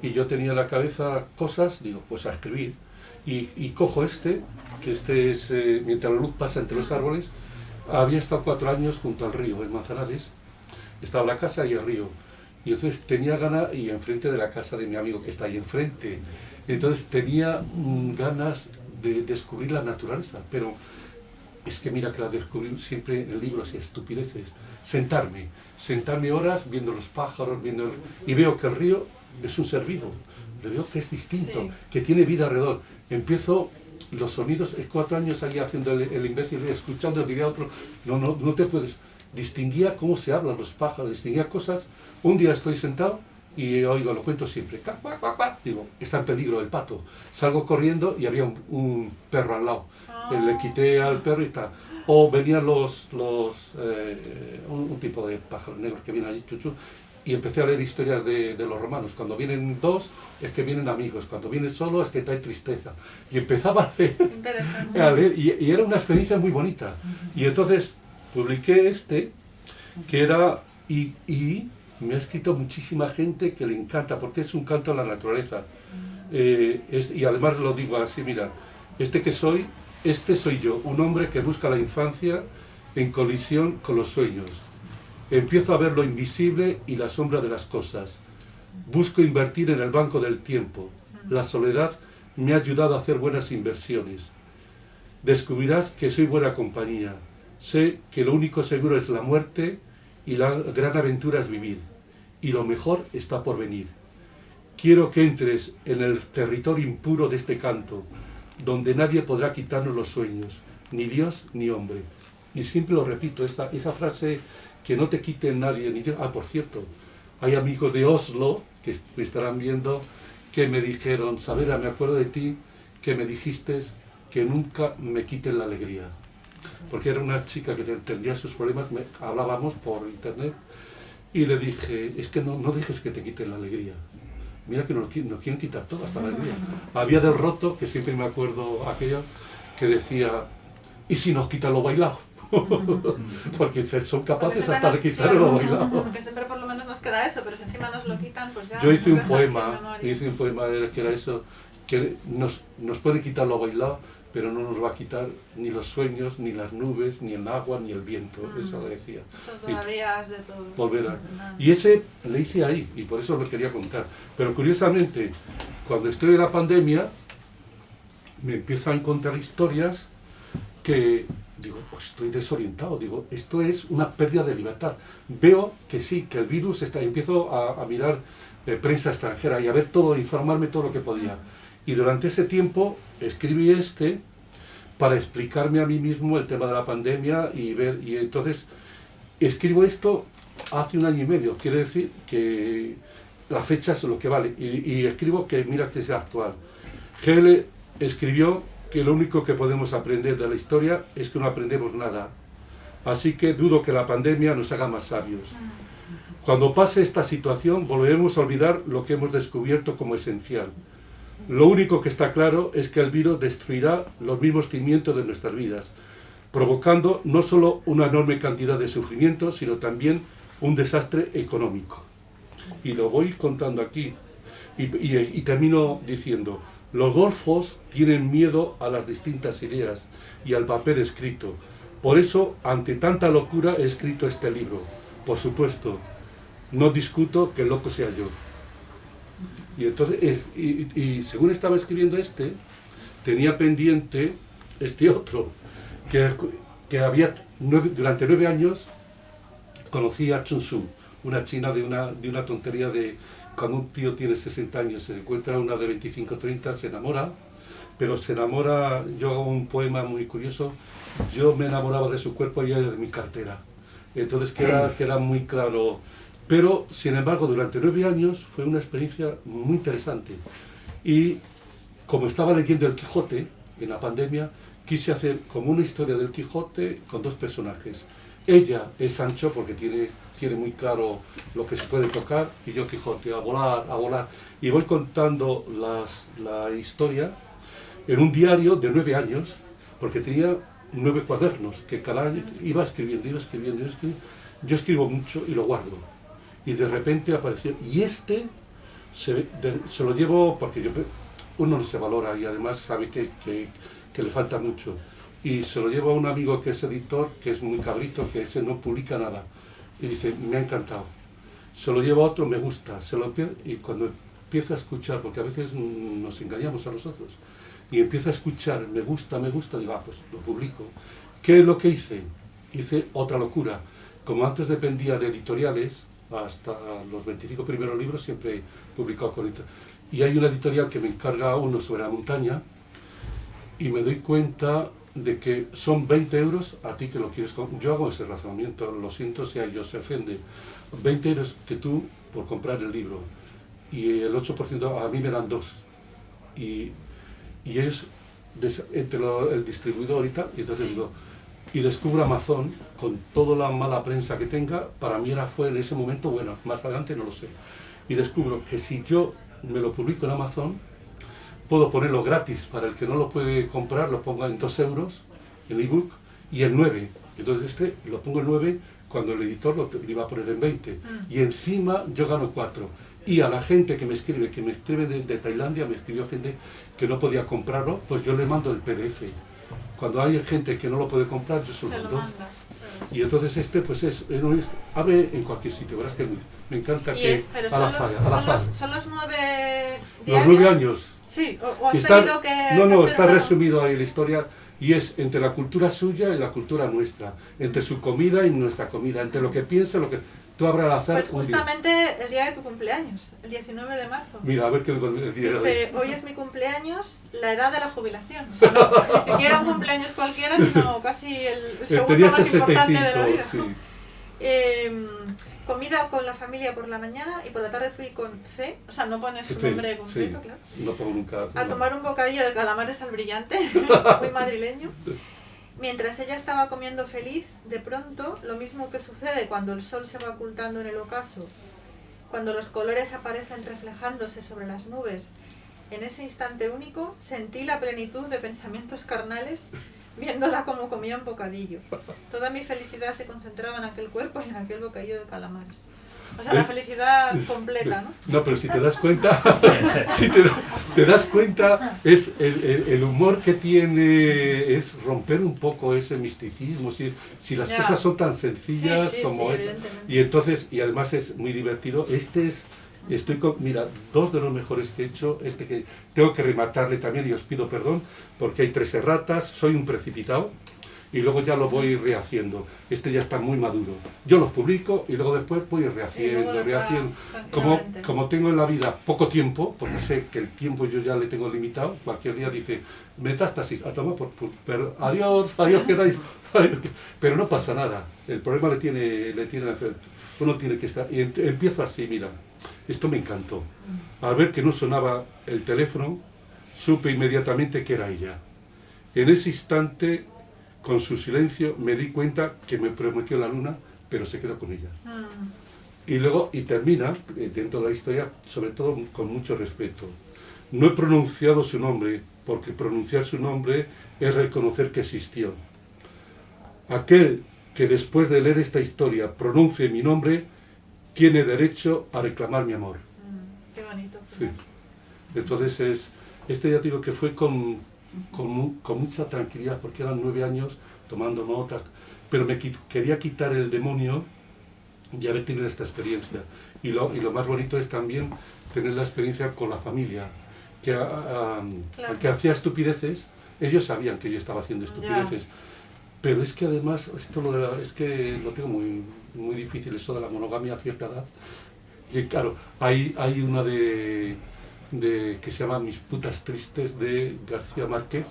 y yo tenía en la cabeza cosas, digo, pues a escribir. Y cojo que este es, mientras la luz pasa entre los árboles, había estado 4 años junto al río, en Manzanares, estaba la casa y el río. Y entonces tenía ganas, y enfrente de la casa de mi amigo que está ahí enfrente, entonces tenía ganas de descubrir la naturaleza, pero es que mira que la descubrí siempre en libros y estupideces. Sentarme horas viendo los pájaros, y veo que el río es un ser vivo, le veo que es distinto, que tiene vida alrededor. Empiezo los sonidos, 4 años allí haciendo el imbécil, escuchando, diría otro, no te puedes. Distinguía cómo se hablan los pájaros, distinguía cosas. Un día estoy sentado y oigo, lo cuento siempre, cuac, cuac, cuac, cuac. Digo, está en peligro el pato. Salgo corriendo y había un perro al lado. Le quité al perro y tal. O venían un tipo de pájaros negros que vienen allí, chuchu, y empecé a leer historias de los romanos. Cuando vienen 2 es que vienen amigos, cuando vienen solo es que trae tristeza. Y empezaba a leer y era una experiencia muy bonita. Y entonces publiqué que era, y me ha escrito muchísima gente que le encanta, porque es un canto a la naturaleza. Y además lo digo así, mira, este soy yo, un hombre que busca la infancia en colisión con los sueños. Empiezo a ver lo invisible y la sombra de las cosas. Busco invertir en el banco del tiempo. La soledad me ha ayudado a hacer buenas inversiones. Descubrirás que soy buena compañía. Sé que lo único seguro es la muerte y la gran aventura es vivir. Y lo mejor está por venir. Quiero que entres en el territorio impuro de este canto, donde nadie podrá quitarnos los sueños, ni Dios ni hombre. Y siempre lo repito, esa frase, que no te quite nadie ni Dios. Por cierto, hay amigos de Oslo que me estarán viendo que me dijeron, Saavedra, me acuerdo de ti, que me dijiste que nunca me quiten la alegría. Porque era una chica que tendría sus problemas, hablábamos por internet, y le dije, es que no dejes que te quiten la alegría. Mira que nos quieren quitar todo, hasta la alegría. Había del Roto, que siempre me acuerdo aquello, que decía, ¿y si nos quitan lo bailado? Porque son capaces hasta de quitar lo bailado. Porque siempre por lo menos nos queda eso, pero si encima nos lo quitan, pues ya... Yo hice un poema que era eso, que nos puede quitar lo bailado, pero no nos va a quitar ni los sueños, ni las nubes, ni el agua, ni el viento. Eso lo decía. Eso todavía es de todos. Volverá. Y ese le hice ahí, y por eso lo quería contar. Pero curiosamente, cuando estoy en la pandemia, me empiezo a encontrar historias que digo, pues estoy desorientado, digo, esto es una pérdida de libertad. Veo que sí, que el virus está, empiezo a mirar prensa extranjera y a ver todo, informarme todo lo que podía. Y durante ese tiempo escribí para explicarme a mí mismo el tema de la pandemia y entonces escribo esto hace 1 año y medio, quiere decir que la fecha es lo que vale, y escribo que mira que es actual. Hegel escribió que lo único que podemos aprender de la historia es que no aprendemos nada. Así que dudo que la pandemia nos haga más sabios. Cuando pase esta situación, volveremos a olvidar lo que hemos descubierto como esencial. Lo único que está claro es que el virus destruirá los mismos cimientos de nuestras vidas, provocando no solo una enorme cantidad de sufrimiento, sino también un desastre económico. Y lo voy contando aquí. Y termino diciendo, los golfos tienen miedo a las distintas ideas y al papel escrito. Por eso, ante tanta locura, he escrito este libro. Por supuesto, no discuto que el loco sea yo. Y entonces, según estaba escribiendo tenía pendiente este otro, que había durante 9 años conocí a Chun Su, una china de una tontería de cuando un tío tiene 60 años, se encuentra una de 25 30, se enamora, pero se enamora, yo hago un poema muy curioso, yo me enamoraba de su cuerpo y ella de mi cartera. Entonces queda muy claro. Pero, sin embargo, durante 9 años fue una experiencia muy interesante. Y como estaba leyendo El Quijote en la pandemia, quise hacer como una historia del Quijote con 2 personajes. Ella es Sancho porque tiene muy claro lo que se puede tocar, y yo Quijote, a volar, a volar. Y voy contando la historia en un diario de 9 años, porque tenía 9 cuadernos que cada año iba escribiendo. Yo escribo mucho y lo guardo. Y de repente apareció, y se lo llevo porque uno no se valora y además sabe que le falta mucho. Y se lo llevo a un amigo que es editor, que es muy cabrito, que ese no publica nada. Y dice, me ha encantado. Se lo llevo a otro, me gusta. Y cuando empieza a escuchar, porque a veces nos engañamos a nosotros, y empieza a escuchar, me gusta, digo, pues lo publico. ¿Qué es lo que hice? Hice otra locura. Como antes dependía de editoriales, hasta los 25 primeros libros siempre he publicado con editorial. Y hay una editorial que me encarga uno sobre la montaña, y me doy cuenta de que son 20 euros a ti que lo quieres comprar. Yo hago ese razonamiento, lo siento si a ellos se ofende. 20 euros que tú por comprar el libro, y el 8% a mí me dan 2. Y es entre el distribuidor y tal, y entonces digo, y descubro Amazon con toda la mala prensa que tenga. Para mí fue en ese momento, bueno, más adelante no lo sé, y descubro que si yo me lo publico en Amazon, puedo ponerlo gratis para el que no lo puede comprar, lo pongo en 2 euros, el ebook, y el 9. Entonces lo pongo en 9 cuando el editor lo iba a poner en 20. Y encima yo gano 4. Y a la gente que me escribe de Tailandia, me escribió gente que no podía comprarlo, pues yo le mando el PDF. Cuando hay gente que no lo puede comprar, yo se lo mando. Y entonces pues abre en cualquier sitio, verás que me encanta que pero a la falla. ¿Son los 9 diarios? Los 9 años. Sí, o has tenido que... No, está resumido ahí la historia, y es entre la cultura suya y la cultura nuestra, entre su comida y nuestra comida, entre lo que piensa, lo que tú habrás al azar. Pues justamente el día de tu cumpleaños, el 19 de marzo. Mira, a ver qué digo el día de hoy. Hoy es mi cumpleaños, la edad de la jubilación. O sea, no, ni siquiera un cumpleaños cualquiera, sino casi el segundo más importante de la vida. Sí. Comida con la familia por la mañana, y por la tarde fui con C, o sea, no pones su nombre completo, sí. Claro. No pongo nunca. A tomar un bocadillo de calamares al brillante, muy madrileño. Mientras ella estaba comiendo feliz, de pronto, lo mismo que sucede cuando el sol se va ocultando en el ocaso, cuando los colores aparecen reflejándose sobre las nubes, en ese instante único sentí la plenitud de pensamientos carnales viéndola como comía un bocadillo. Toda mi felicidad se concentraba en aquel cuerpo y en aquel bocadillo de calamares. O sea, la felicidad completa, ¿no? No, pero si te das cuenta, te das cuenta, es el humor que tiene, es romper un poco ese misticismo, si las cosas son tan sencillas como esa. Y entonces, y además es muy divertido. Mira, 2 de los mejores que he hecho, que tengo que rematarle también, y os pido perdón, porque hay 3 erratas, soy un precipitado, y luego ya lo voy rehaciendo. Ya está muy maduro. Yo los publico y luego después voy rehaciendo. Como tengo en la vida poco tiempo, porque sé que el tiempo yo ya le tengo limitado, cualquier día dice, metástasis, a tomar pero adiós, quedáis. Pero no pasa nada, el problema le tiene uno tiene que estar, y empiezo así, mira, esto me encantó. Al ver que no sonaba el teléfono, supe inmediatamente que era ella. En ese instante, con su silencio, me di cuenta que me prometió la luna, pero se quedó con ella. Y luego, y termina, dentro de la historia, sobre todo con mucho respeto. No he pronunciado su nombre, porque pronunciar su nombre es reconocer que existió. Aquel que después de leer esta historia pronuncie mi nombre, tiene derecho a reclamar mi amor. Qué bonito. Sí. Entonces, este ya digo que fue con mucha tranquilidad, porque eran 9 años tomando notas, pero quería quitar el demonio de haber tenido esta experiencia. Y lo más bonito es también tener la experiencia con la familia, que aunque hacía estupideces, ellos sabían que yo estaba haciendo estupideces. Pero es que además, es que lo tengo muy difícil, eso de la monogamia a cierta edad. Y claro, hay una que se llama Mis putas tristes, de García Márquez,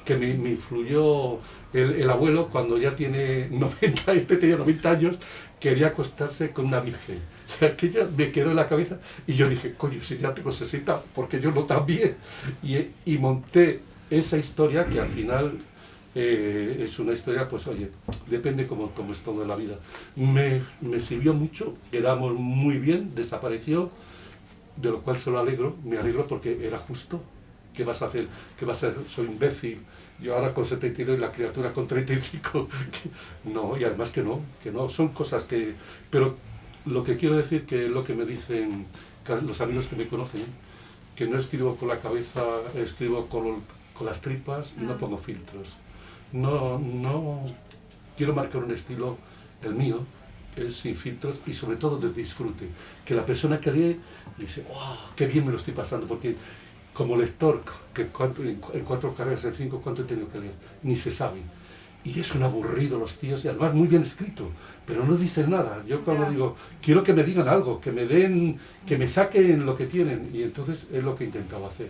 que me influyó. El abuelo, cuando ya tiene 90, tenía 90 años, quería acostarse con una virgen. Y aquella me quedó en la cabeza y yo dije, coño, si ya tengo 60, porque yo no también. Y monté esa historia que al final es una historia, pues oye, depende cómo es todo en la vida. Me sirvió mucho, quedamos muy bien, desapareció, de lo cual solo me alegro porque era justo. ¿Qué vas a hacer? ¿Qué vas a hacer? Soy imbécil. Yo ahora con 72 y la criatura con 35. No, y además que no, son cosas que... Pero lo que quiero decir, que es lo que me dicen los amigos que me conocen, que no escribo con la cabeza, escribo con las tripas y no pongo filtros. No, quiero marcar un estilo, el mío, es sin filtros y sobre todo de disfrute. Que la persona que lee dice, ¡oh, qué bien me lo estoy pasando! Porque como lector, en 4 carreras, en 5, ¿cuánto he tenido que leer? Ni se sabe. Y es un aburrido los tíos, y además muy bien escrito, pero no dicen nada. Yo cuando digo, quiero que me digan algo, que me den, que me saquen lo que tienen, y entonces es lo que he intentado hacer.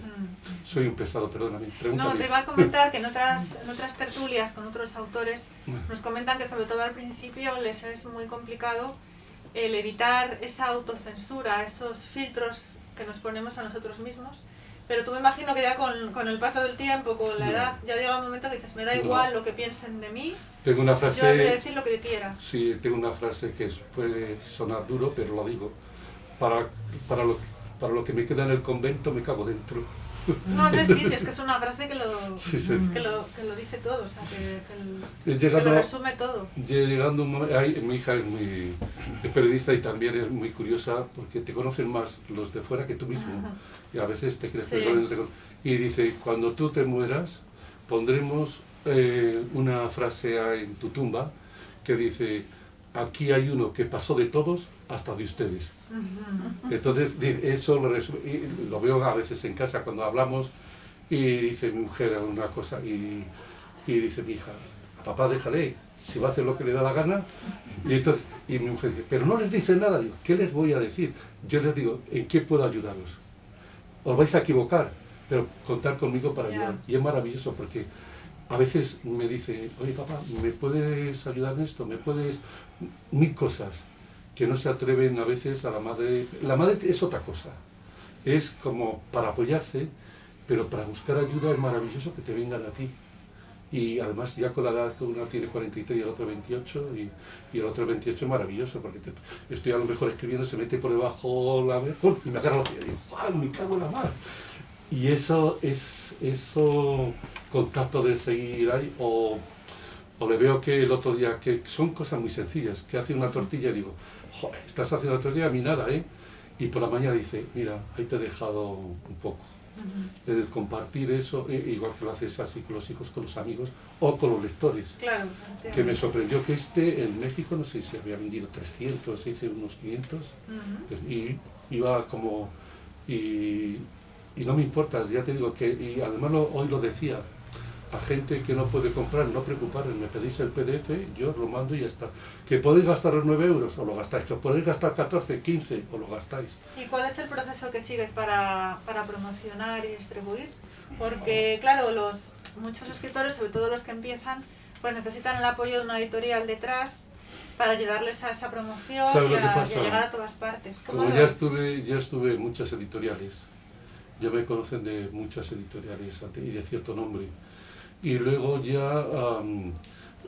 Soy un pesado, perdóname. Pregúntame. No, te iba a comentar que en otras tertulias con otros autores nos comentan que sobre todo al principio les es muy complicado el evitar esa autocensura, esos filtros que nos ponemos a nosotros mismos. Pero tú me imagino que ya con el paso del tiempo, con la edad, ya llega un momento que dices, me da igual lo que piensen de mí, tengo una frase, yo voy a decir lo que quiera. Sí, tengo una frase que puede sonar duro, pero lo digo. Para lo que me queda en el convento me cago dentro. No sé, sí, es que es una frase que lo dice todo, o sea, que lo resume todo. Llegando mi hija es periodista y también es muy curiosa porque te conocen más los de fuera que tú mismo. Y a veces te crees y dice, cuando tú te mueras, pondremos una frase en tu tumba que dice, aquí hay uno que pasó de todos hasta de ustedes. Entonces, eso lo veo a veces en casa cuando hablamos y dice mi mujer una cosa y dice mi hija, a papá déjale, si va a hacer lo que le da la gana. Y mi mujer dice, pero no les dice nada. Digo, ¿qué les voy a decir? Yo les digo, ¿en qué puedo ayudaros? Os vais a equivocar, pero contar conmigo para ayudar. Y es maravilloso porque a veces me dice, oye papá, ¿me puedes ayudar en esto? ¿Me puedes...? 1000 cosas que no se atreven a veces a la madre. La madre es otra cosa, es como para apoyarse, pero para buscar ayuda es maravilloso que te vengan a ti. Y además ya con la edad que uno tiene 43 y el otro 28, y el otro 28 es maravilloso, porque estoy a lo mejor escribiendo, se mete por debajo y me agarra la piel y digo, ¡Juan, me cago en la mar! Y eso, contacto de seguir ahí, o le veo que el otro día, que son cosas muy sencillas, que hace una tortilla y digo, joder, estás haciendo una tortilla, a mí nada, ¿eh? Y por la mañana dice, mira, ahí te he dejado un poco. El compartir eso, igual que lo haces así con los hijos, con los amigos o con los lectores. Claro. Que me sorprendió que en México, no sé si había vendido 300, unos 500, y iba como... Y no me importa, ya te digo que, y además hoy lo decía, a gente que no puede comprar, no preocuparos, me pedís el PDF, yo lo mando y ya está. Que podéis gastar los 9 euros, o lo gastáis, que podéis gastar 14, 15, o lo gastáis. ¿Y cuál es el proceso que sigues para promocionar y distribuir? Porque, claro, muchos escritores, sobre todo los que empiezan, pues necesitan el apoyo de una editorial detrás para ayudarles a esa promoción y a llegar a todas partes. Como ya estuve en muchas editoriales, ya me conocen de muchas editoriales y de cierto nombre. y luego ya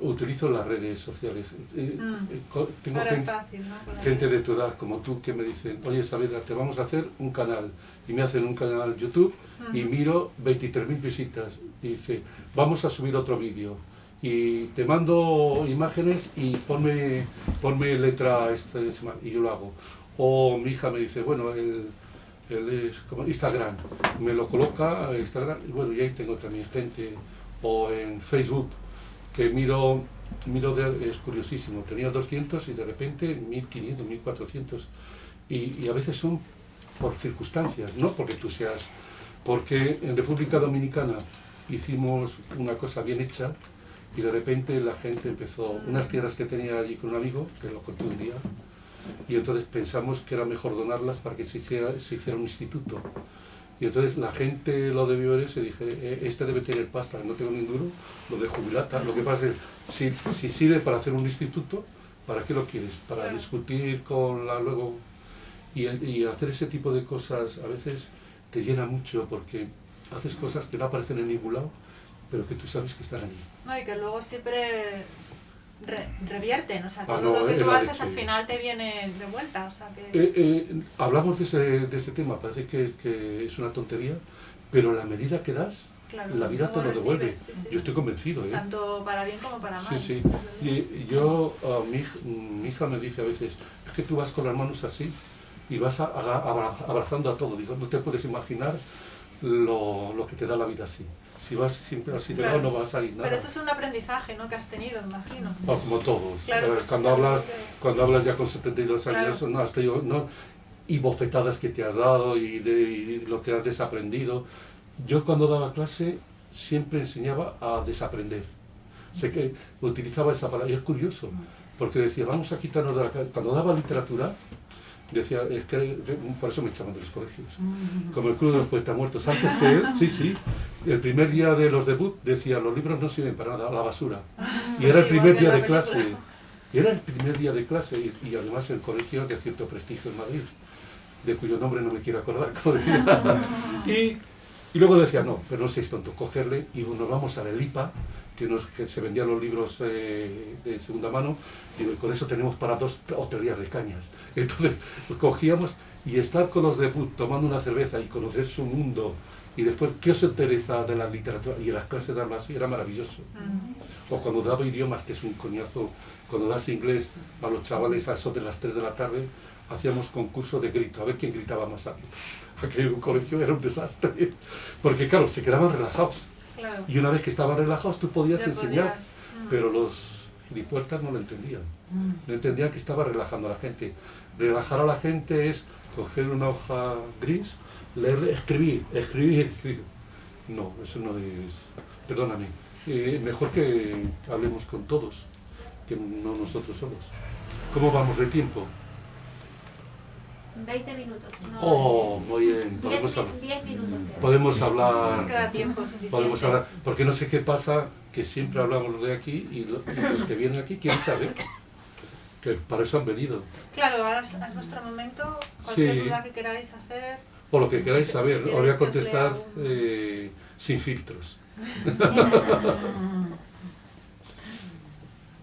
utilizo las redes sociales. Tengo Ahora es gente, fácil, ¿no? gente de tu edad como tú que me dicen, oye Saavedra, te vamos a hacer un canal, y me hacen un canal YouTube y miro 23.000 visitas y dice, vamos a subir otro vídeo y te mando imágenes y ponme letra y yo lo hago. O mi hija me dice, bueno, él es como Instagram, me lo coloca a Instagram y bueno, y ahí tengo también gente. O en Facebook, que es curiosísimo, tenía 200 y de repente 1500, 1400 y a veces son por circunstancias, no porque tú seas, porque en República Dominicana hicimos una cosa bien hecha y de repente la gente empezó, unas tierras que tenía allí con un amigo, que lo conté un día, y entonces pensamos que era mejor donarlas para que se hiciera un instituto. Y entonces la gente lo debió ver y dije, este debe tener pasta, no tengo ni duro, lo de jubilata. Lo que pasa es, si sirve para hacer un instituto, ¿para qué lo quieres? Para discutir con la luego... Y hacer ese tipo de cosas a veces te llena mucho porque haces cosas que no aparecen en ningún lado, pero que tú sabes que están allí. No, y que luego siempre revierten, o sea, todo no, lo que tú haces leche. al final te viene de vuelta, o sea que... Hablamos de ese tema, parece que es una tontería, pero en la medida que das, Claro, la vida te lo devuelve. Sí, sí. Yo estoy convencido. Tanto para bien como para mal. Sí, sí. Y yo, mi hija me dice a veces, es que tú vas con las manos así y vas abrazando a todo. Digo, no te puedes imaginar lo que te da la vida así. Si vas siempre así, Claro. no vas a ir nada. Pero eso es un aprendizaje, ¿no?, que has tenido, me imagino. No, como todos. Claro, pues cuando hablas ya con 72 años, Claro. no has tenido, no, y bofetadas que te has dado y lo que has desaprendido. Yo cuando daba clase siempre enseñaba a desaprender. Sé que utilizaba esa palabra, y es curioso, porque decía, vamos a quitarnos de la cabeza. Cuando daba literatura, decía, es que por eso me echaban de los colegios, como el Club de los Poetas Muertos. Antes que él, sí, el primer día de los debut decía, los libros no sirven para nada, a la basura. Y era el primer día de clase. Y era el primer día de clase, y además el colegio de cierto prestigio en Madrid, de cuyo nombre no me quiero acordar. Y luego decía, no, pero no seáis tontos, cogerle y nos vamos a la IPA, que se vendían los libros de segunda mano, y con eso tenemos para 2 o 3 días de cañas. Entonces cogíamos y estar con los de FUT tomando una cerveza y conocer su mundo, y después, ¿qué os interesa de la literatura? Y en las clases de hablar así era maravilloso. O cuando daba idiomas, que es un coñazo, cuando das inglés a los chavales a eso de las 3 de la tarde, hacíamos concurso de grito, a ver quién gritaba más alto. Aquel colegio era un desastre, porque claro, se quedaban relajados. Claro. Y una vez que estaban relajados tú podías enseñar, podías. pero los gilipuertas no lo entendían. No entendían que estaba relajando a la gente. Relajar a la gente es coger una hoja gris, leerle, escribir. No, eso no es... Perdóname. Mejor que hablemos con todos, que no nosotros solos. ¿Cómo vamos de tiempo? 20 minutos. No, Oh, muy bien. 10 minutos. Podemos hablar. Nos queda tiempo suficiente. Podemos hablar. Porque no sé qué pasa, que siempre hablamos de aquí y los que vienen aquí quieren saber que para eso han venido. Claro, ahora es vuestro momento. Cualquier Sí. duda que queráis hacer. O lo que queráis saber. Si Os voy a queréis que os contestar lea sin filtros.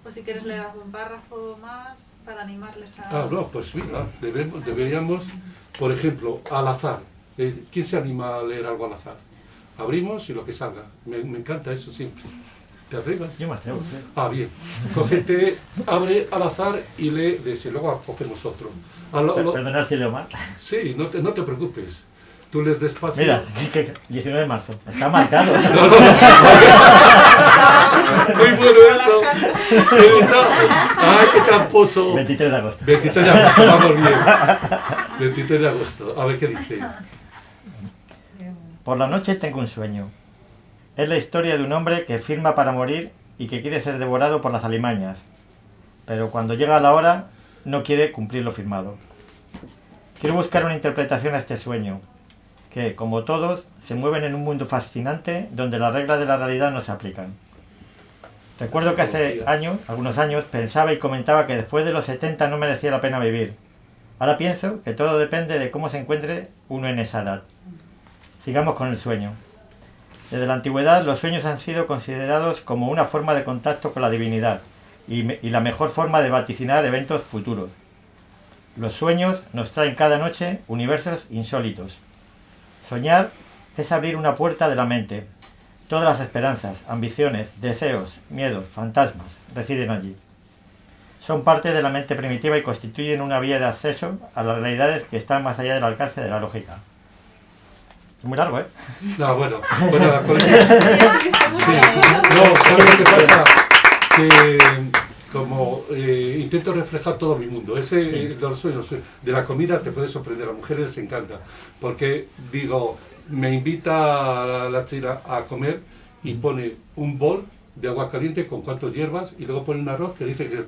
Pues si quieres leer algún párrafo más para animarles a... No, pues mira, deberíamos, por ejemplo, al azar. ¿Quién se anima a leer algo al azar? Abrimos y lo que salga. Me encanta eso siempre. ¿Te atrevas? Yo me atrevo, sí. Bien. Cógete, abre al azar y lee de ese. Luego cogemos otro. Perdonad si leo mal. Sí, no te preocupes. Tú lees despacio. Mira, que 19 de marzo. Está marcado. Muy bueno eso. ¡Ay, qué tramposo! 23 de agosto. 23 de agosto, vamos bien. 23 de agosto. A ver qué dice. Por la noche tengo un sueño. Es la historia de un hombre que firma para morir y que quiere ser devorado por las alimañas. Pero cuando llega la hora, no quiere cumplir lo firmado. Quiero buscar una interpretación a este sueño, que, como todos, se mueven en un mundo fascinante donde las reglas de la realidad no se aplican. Recuerdo que hace algunos años, pensaba y comentaba que después de los 70 no merecía la pena vivir. Ahora pienso que todo depende de cómo se encuentre uno en esa edad. Sigamos con el sueño. Desde la antigüedad los sueños han sido considerados como una forma de contacto con la divinidad y la mejor forma de vaticinar eventos futuros. Los sueños nos traen cada noche universos insólitos. Soñar es abrir una puerta de la mente. Todas las esperanzas, ambiciones, deseos, miedos, fantasmas residen allí. Son parte de la mente primitiva y constituyen una vía de acceso a las realidades que están más allá del alcance de la lógica. Es muy largo, ¿eh? No, bueno, con eso... Sí. No, ¿sabes lo que pasa? Que como intento reflejar todo mi mundo. Ese de los sueños, de la comida te puede sorprender, a las mujeres les encanta. Porque, digo, me invita la chica a comer y pone un bol de agua caliente con 4 hierbas y luego pone un arroz que dice que es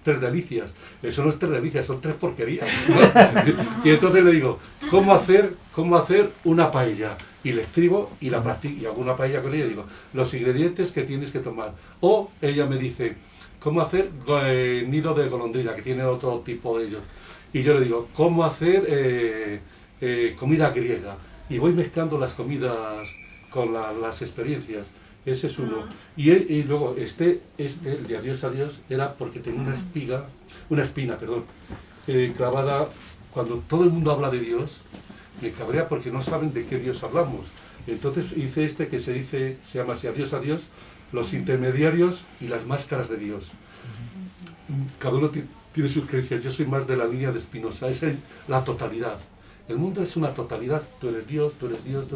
tres delicias. Eso no es 3 delicias, son 3 porquerías. Y entonces le digo, ¿cómo hacer una paella? Y le escribo y la practico y hago una paella con ella y digo, los ingredientes que tienes que tomar. O ella me dice, ¿cómo hacer nido de golondrina? Que tiene otro tipo de ellos. Y yo le digo, ¿cómo hacer comida griega? Y voy mezclando las comidas con las experiencias. Ese es uno. Y luego el de Adiós, adiós, era porque tenía una espina, clavada. Cuando todo el mundo habla de Dios, me cabrea porque no saben de qué Dios hablamos. Entonces hice que se llama así, Adiós, adiós, los intermediarios y las máscaras de Dios. Cada uno tiene sus creencias. Yo soy más de la línea de Spinoza, es la totalidad. El mundo es una totalidad, tú eres Dios, tú eres Dios,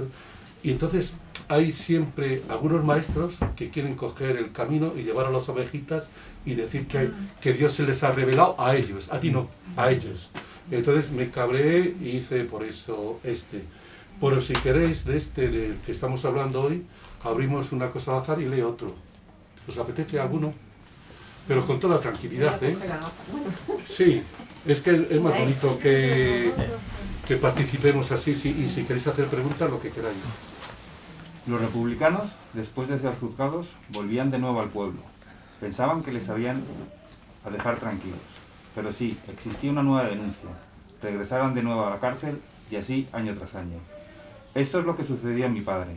Y entonces hay siempre algunos maestros que quieren coger el camino y llevar a las ovejitas y decir que Dios se les ha revelado a ellos, a ti no, a ellos. Entonces me cabreé y hice por eso Pero si queréis, del que estamos hablando hoy, abrimos una cosa al azar y leo otro. ¿Os apetece alguno? Pero con toda tranquilidad, ¿eh? Sí, es que es más bonito que participemos así, y si queréis hacer preguntas, lo que queráis. Los republicanos, después de ser juzgados, volvían de nuevo al pueblo. Pensaban que les habían a dejar tranquilos. Pero sí, existía una nueva denuncia. Regresaban de nuevo a la cárcel y así año tras año. Esto es lo que sucedía a mi padre,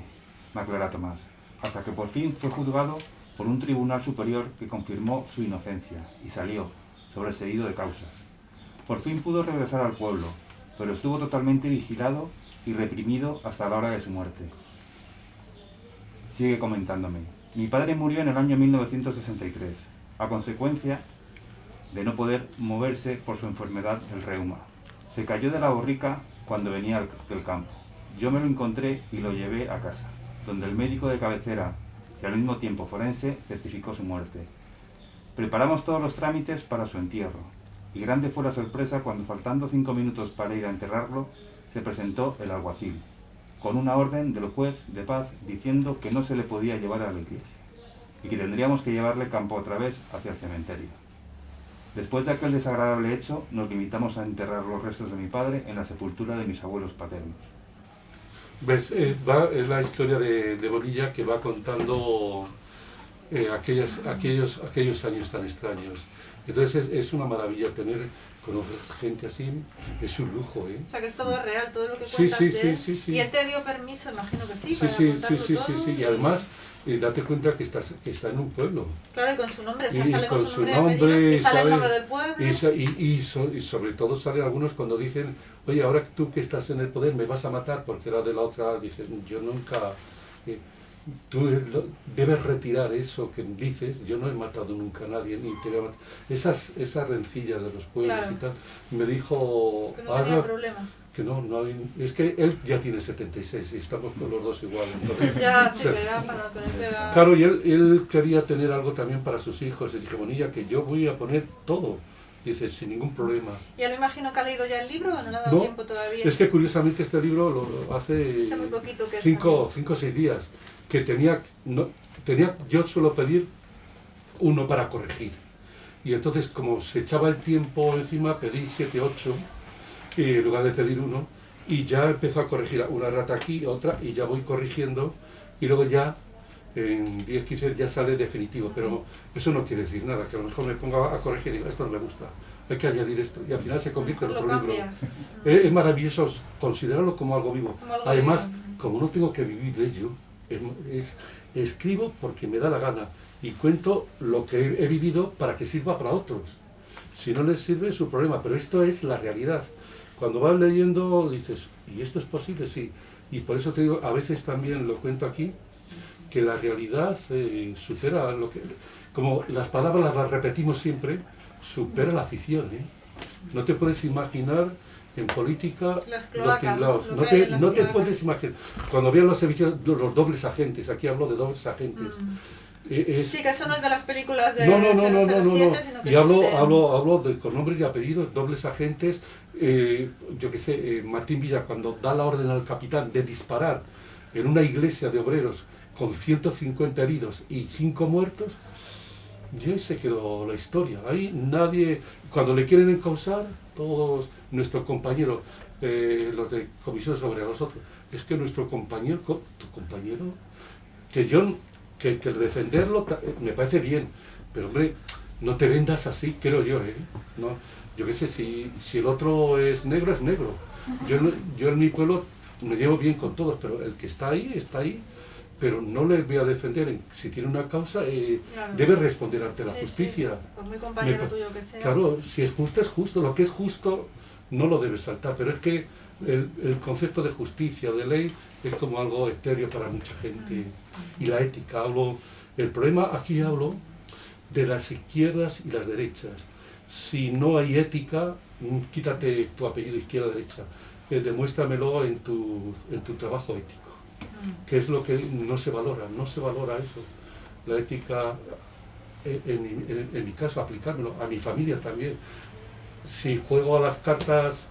me aclara Tomás, hasta que por fin fue juzgado por un tribunal superior que confirmó su inocencia y salió, sobreseído de causas. Por fin pudo regresar al pueblo, pero estuvo totalmente vigilado y reprimido hasta la hora de su muerte. Sigue comentándome. Mi padre murió en el año 1963, a consecuencia de no poder moverse por su enfermedad, el reuma. Se cayó de la borrica cuando venía del campo. Yo me lo encontré y lo llevé a casa, donde el médico de cabecera y al mismo tiempo forense certificó su muerte. Preparamos todos los trámites para su entierro, y grande fue la sorpresa cuando, faltando 5 minutos para ir a enterrarlo, se presentó el alguacil, con una orden del juez de paz diciendo que no se le podía llevar a la iglesia, y que tendríamos que llevarle campo otra vez hacia el cementerio. Después de aquel desagradable hecho, nos limitamos a enterrar los restos de mi padre en la sepultura de mis abuelos paternos. ¿Ves? Es la historia de Bonilla, que va contando aquellos años tan extraños. Entonces es una maravilla conocer gente así, es un lujo, ¿eh? O sea, que es todo real, todo lo que Sí, cuentas sí, de él. sí. Y él te dio permiso, imagino que sí, Sí, para contarlo todo. sí. Y además, date cuenta que está en un pueblo. Claro, y con su nombre, o sea, Y sale con con su su nombre y nombre, apellidos, y sale el ¿sabes? nombre del pueblo. Y sobre todo salen algunos cuando dicen, oye, ahora tú que estás en el poder me vas a matar, porque era de la otra, dicen, yo nunca... tú debes retirar eso que dices, yo no he matado nunca a nadie, ni te voy a matar. Esas rencillas de los pueblos, Claro. y tal, me dijo... Que no tenía problema. Que no hay, es que él ya tiene 76 y estamos con los dos igual. Entonces, Ya, sí, o sea, que era para tener que dar... claro, y él quería tener algo también para sus hijos. Y dije, Bonilla, que yo voy a poner todo. Dice, sin ningún problema. Ya lo imagino que ha leído ya el libro o no le ha dado No, tiempo todavía. es que curiosamente este libro lo hace Hace muy poquito que 5 o 6 días. Que tenía yo solo pedir uno para corregir. Y entonces, como se echaba el tiempo encima, pedí 7, 8, en lugar de pedir uno. Y ya empezó a corregir una rata aquí, otra, y ya voy corrigiendo. Y luego ya, en 10, 15 ya sale definitivo. Pero eso no quiere decir nada, que a lo mejor me ponga a corregir y digo, esto no me gusta, hay que añadir esto. Y al final se convierte en Lo otro libro. cambias. Es maravilloso considerarlo como algo vivo. Como algo Además, vivo. como no tengo que vivir de ello, escribo porque me da la gana y cuento lo que he vivido para que sirva para otros. Si no les sirve, es su problema, pero esto es la realidad. Cuando vas leyendo dices, ¿y esto es posible? Sí. Y por eso te digo, a veces también lo cuento aquí, que la realidad supera lo que... Como las palabras las repetimos siempre, supera la ficción, ¿eh? No te puedes imaginar en política los tinglados. No te puedes imaginar. Cuando vean los servicios, los dobles agentes, aquí hablo de dobles agentes. Sí, que eso no es de las películas de no. 007, sino que Y hablo con nombres y apellidos, dobles agentes. Yo qué sé, Martín Villa, cuando da la orden al capitán de disparar en una iglesia de obreros con 150 heridos y 5 muertos, y ahí se quedó la historia. Ahí nadie, cuando le quieren encausar, todos nuestros compañeros, los de comisiones obreras, los otros, es que nuestro compañero, tu compañero, que defenderlo me parece bien, pero hombre, no te vendas así, creo yo, ¿eh? No, yo qué sé, si el otro es negro, es negro. Yo en mi pueblo me llevo bien con todos, pero el que está ahí, pero no le voy a defender. Si tiene una causa, claro, debe responder ante la justicia. Sí. Pues muy compañero tuyo que sea. Claro, si es justo, es justo. Lo que es justo no lo debe saltar, pero es que el concepto de justicia, de ley, es como algo etéreo para mucha gente. Y la ética, el problema aquí hablo de las izquierdas y las derechas. Si no hay ética, quítate tu apellido izquierda-derecha, demuéstramelo en tu trabajo ético, que es lo que no se valora eso. La ética, en mi caso, aplicármelo, a mi familia también. Si juego a las cartas,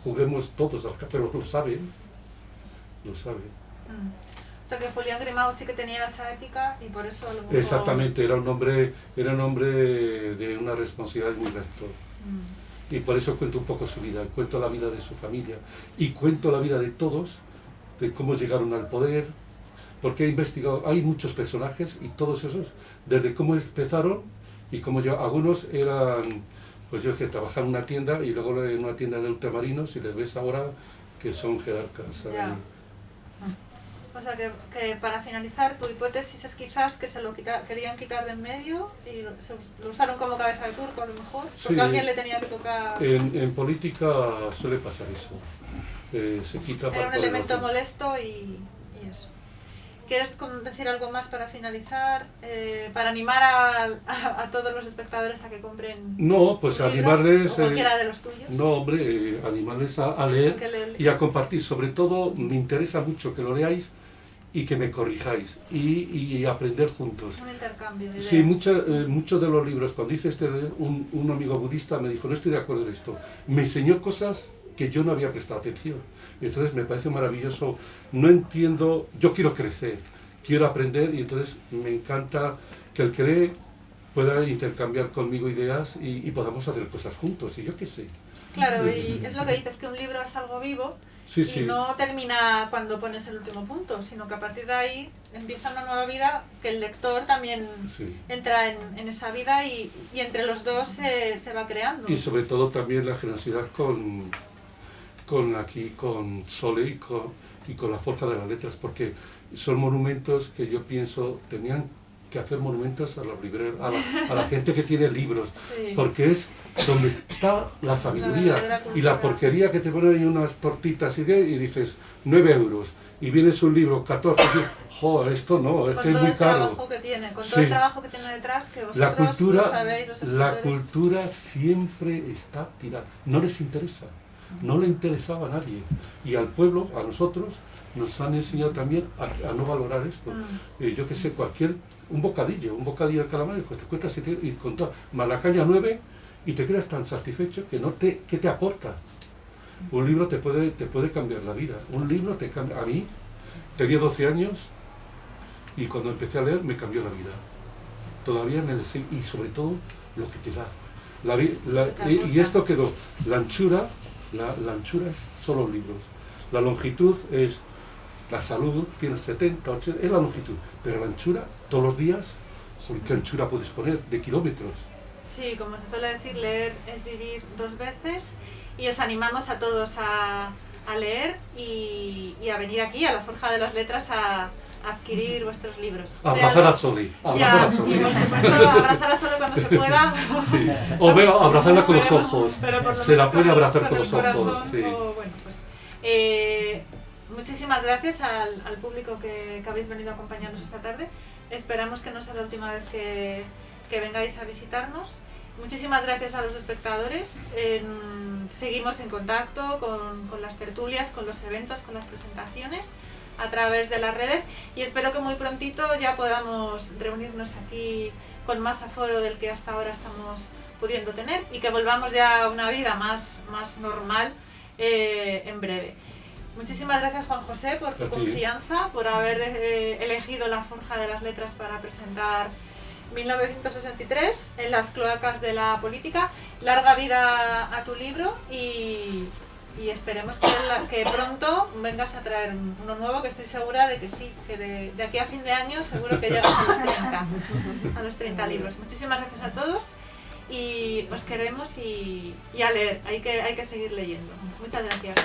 juguemos todos a las cartas, pero lo saben. O sea que Julián Grimau sí que tenía esa ética y por eso a lo mejor... Exactamente, era un hombre de una responsabilidad muy recto. Y por eso cuento un poco su vida, cuento la vida de su familia y cuento la vida de todos, de cómo llegaron al poder, porque he investigado, hay muchos personajes y todos esos, desde cómo empezaron y cómo algunos eran, pues yo que trabajaban en una tienda y luego en una tienda de ultramarinos y les ves ahora que son jerarcas. Ya. O sea que para finalizar, tu hipótesis es quizás que se lo querían quitar de en medio y lo usaron como cabeza de turco a lo mejor, porque a alguien le tenía que tocar... En política suele pasar eso. Se quita Era un elemento molesto y eso. ¿Quieres decir algo más para finalizar? Para animar a todos los espectadores a que compren... No, pues animarles... o cualquiera de los tuyos. No, hombre, animarles a leer y a compartir. Sobre todo, me interesa mucho que lo leáis y que me corrijáis y aprender juntos. Un intercambio de ideas. Sí, muchos de los libros, cuando hice un amigo budista me dijo, no estoy de acuerdo en esto. Me enseñó cosas que yo no había prestado atención. Entonces me parece maravilloso. No entiendo, yo quiero crecer, quiero aprender y entonces me encanta que el que lee pueda intercambiar conmigo ideas y podamos hacer cosas juntos, y yo qué sé. Claro, y es lo que dices, que un libro es algo vivo. Sí, y sí. no termina cuando pones el último punto, sino que a partir de ahí empieza una nueva vida, que el lector también entra en esa vida y entre los dos se va creando. Y sobre todo también la generosidad con Sole y con la Forja de las Letras, porque son monumentos que yo pienso tenían que hacer monumentos a los libreros, a la gente que tiene libros, porque es donde está la sabiduría y la porquería que te ponen ahí unas tortitas y dices 9 euros y vienes un libro 14 y joder, esto no, es que es muy caro. Con todo el trabajo que tiene detrás, que vosotros lo sabéis, los escritores. La cultura siempre está tirada, no les interesa, no le interesaba a nadie, y al pueblo, a nosotros, nos han enseñado también a no valorar esto. Yo que sé, un bocadillo de calamar, pues te cuesta 7 y con toda, más la caña 9 y te quedas tan satisfecho que ¿qué te aporta? Un libro te puede cambiar la vida. Un libro te cambia. A mí tenía 12 años y cuando empecé a leer me cambió la vida. Todavía y sobre todo lo que te da. Y esto quedó. La anchura es solo libros. La longitud es la salud, tienes 70, 80, es la longitud, pero la anchura, todos los días, ¿qué anchura puedes poner? De kilómetros. Sí, como se suele decir, leer es vivir 2 veces, y os animamos a todos a leer y a venir aquí a la Forja de las Letras a adquirir vuestros libros. Abrazar a Soli. Abrazar a Y Soli. por supuesto, abrazar a Soli cuando se pueda. Sí. O veo abrazarla con los ojos. Pero por lo Se la menos puede abrazar con el los ojos. corazón, Sí. bueno, pues, muchísimas gracias al público que habéis venido a acompañarnos esta tarde. Esperamos que no sea la última vez que vengáis a visitarnos. Muchísimas gracias a los espectadores. Seguimos en contacto con las tertulias, con los eventos, con las presentaciones a través de las redes, y espero que muy prontito ya podamos reunirnos aquí con más aforo del que hasta ahora estamos pudiendo tener, y que volvamos ya a una vida más normal en breve. Muchísimas gracias, Juan José, por tu confianza, por haber elegido la Forja de las Letras para presentar 1963 en las cloacas de la política. Larga vida a tu libro, y esperemos que pronto vengas a traer uno nuevo, que estoy segura de que sí, que de aquí a fin de año seguro que llegas a los 30 libros. Muchísimas gracias a todos, y os queremos, y a leer, hay que seguir leyendo. Muchas gracias.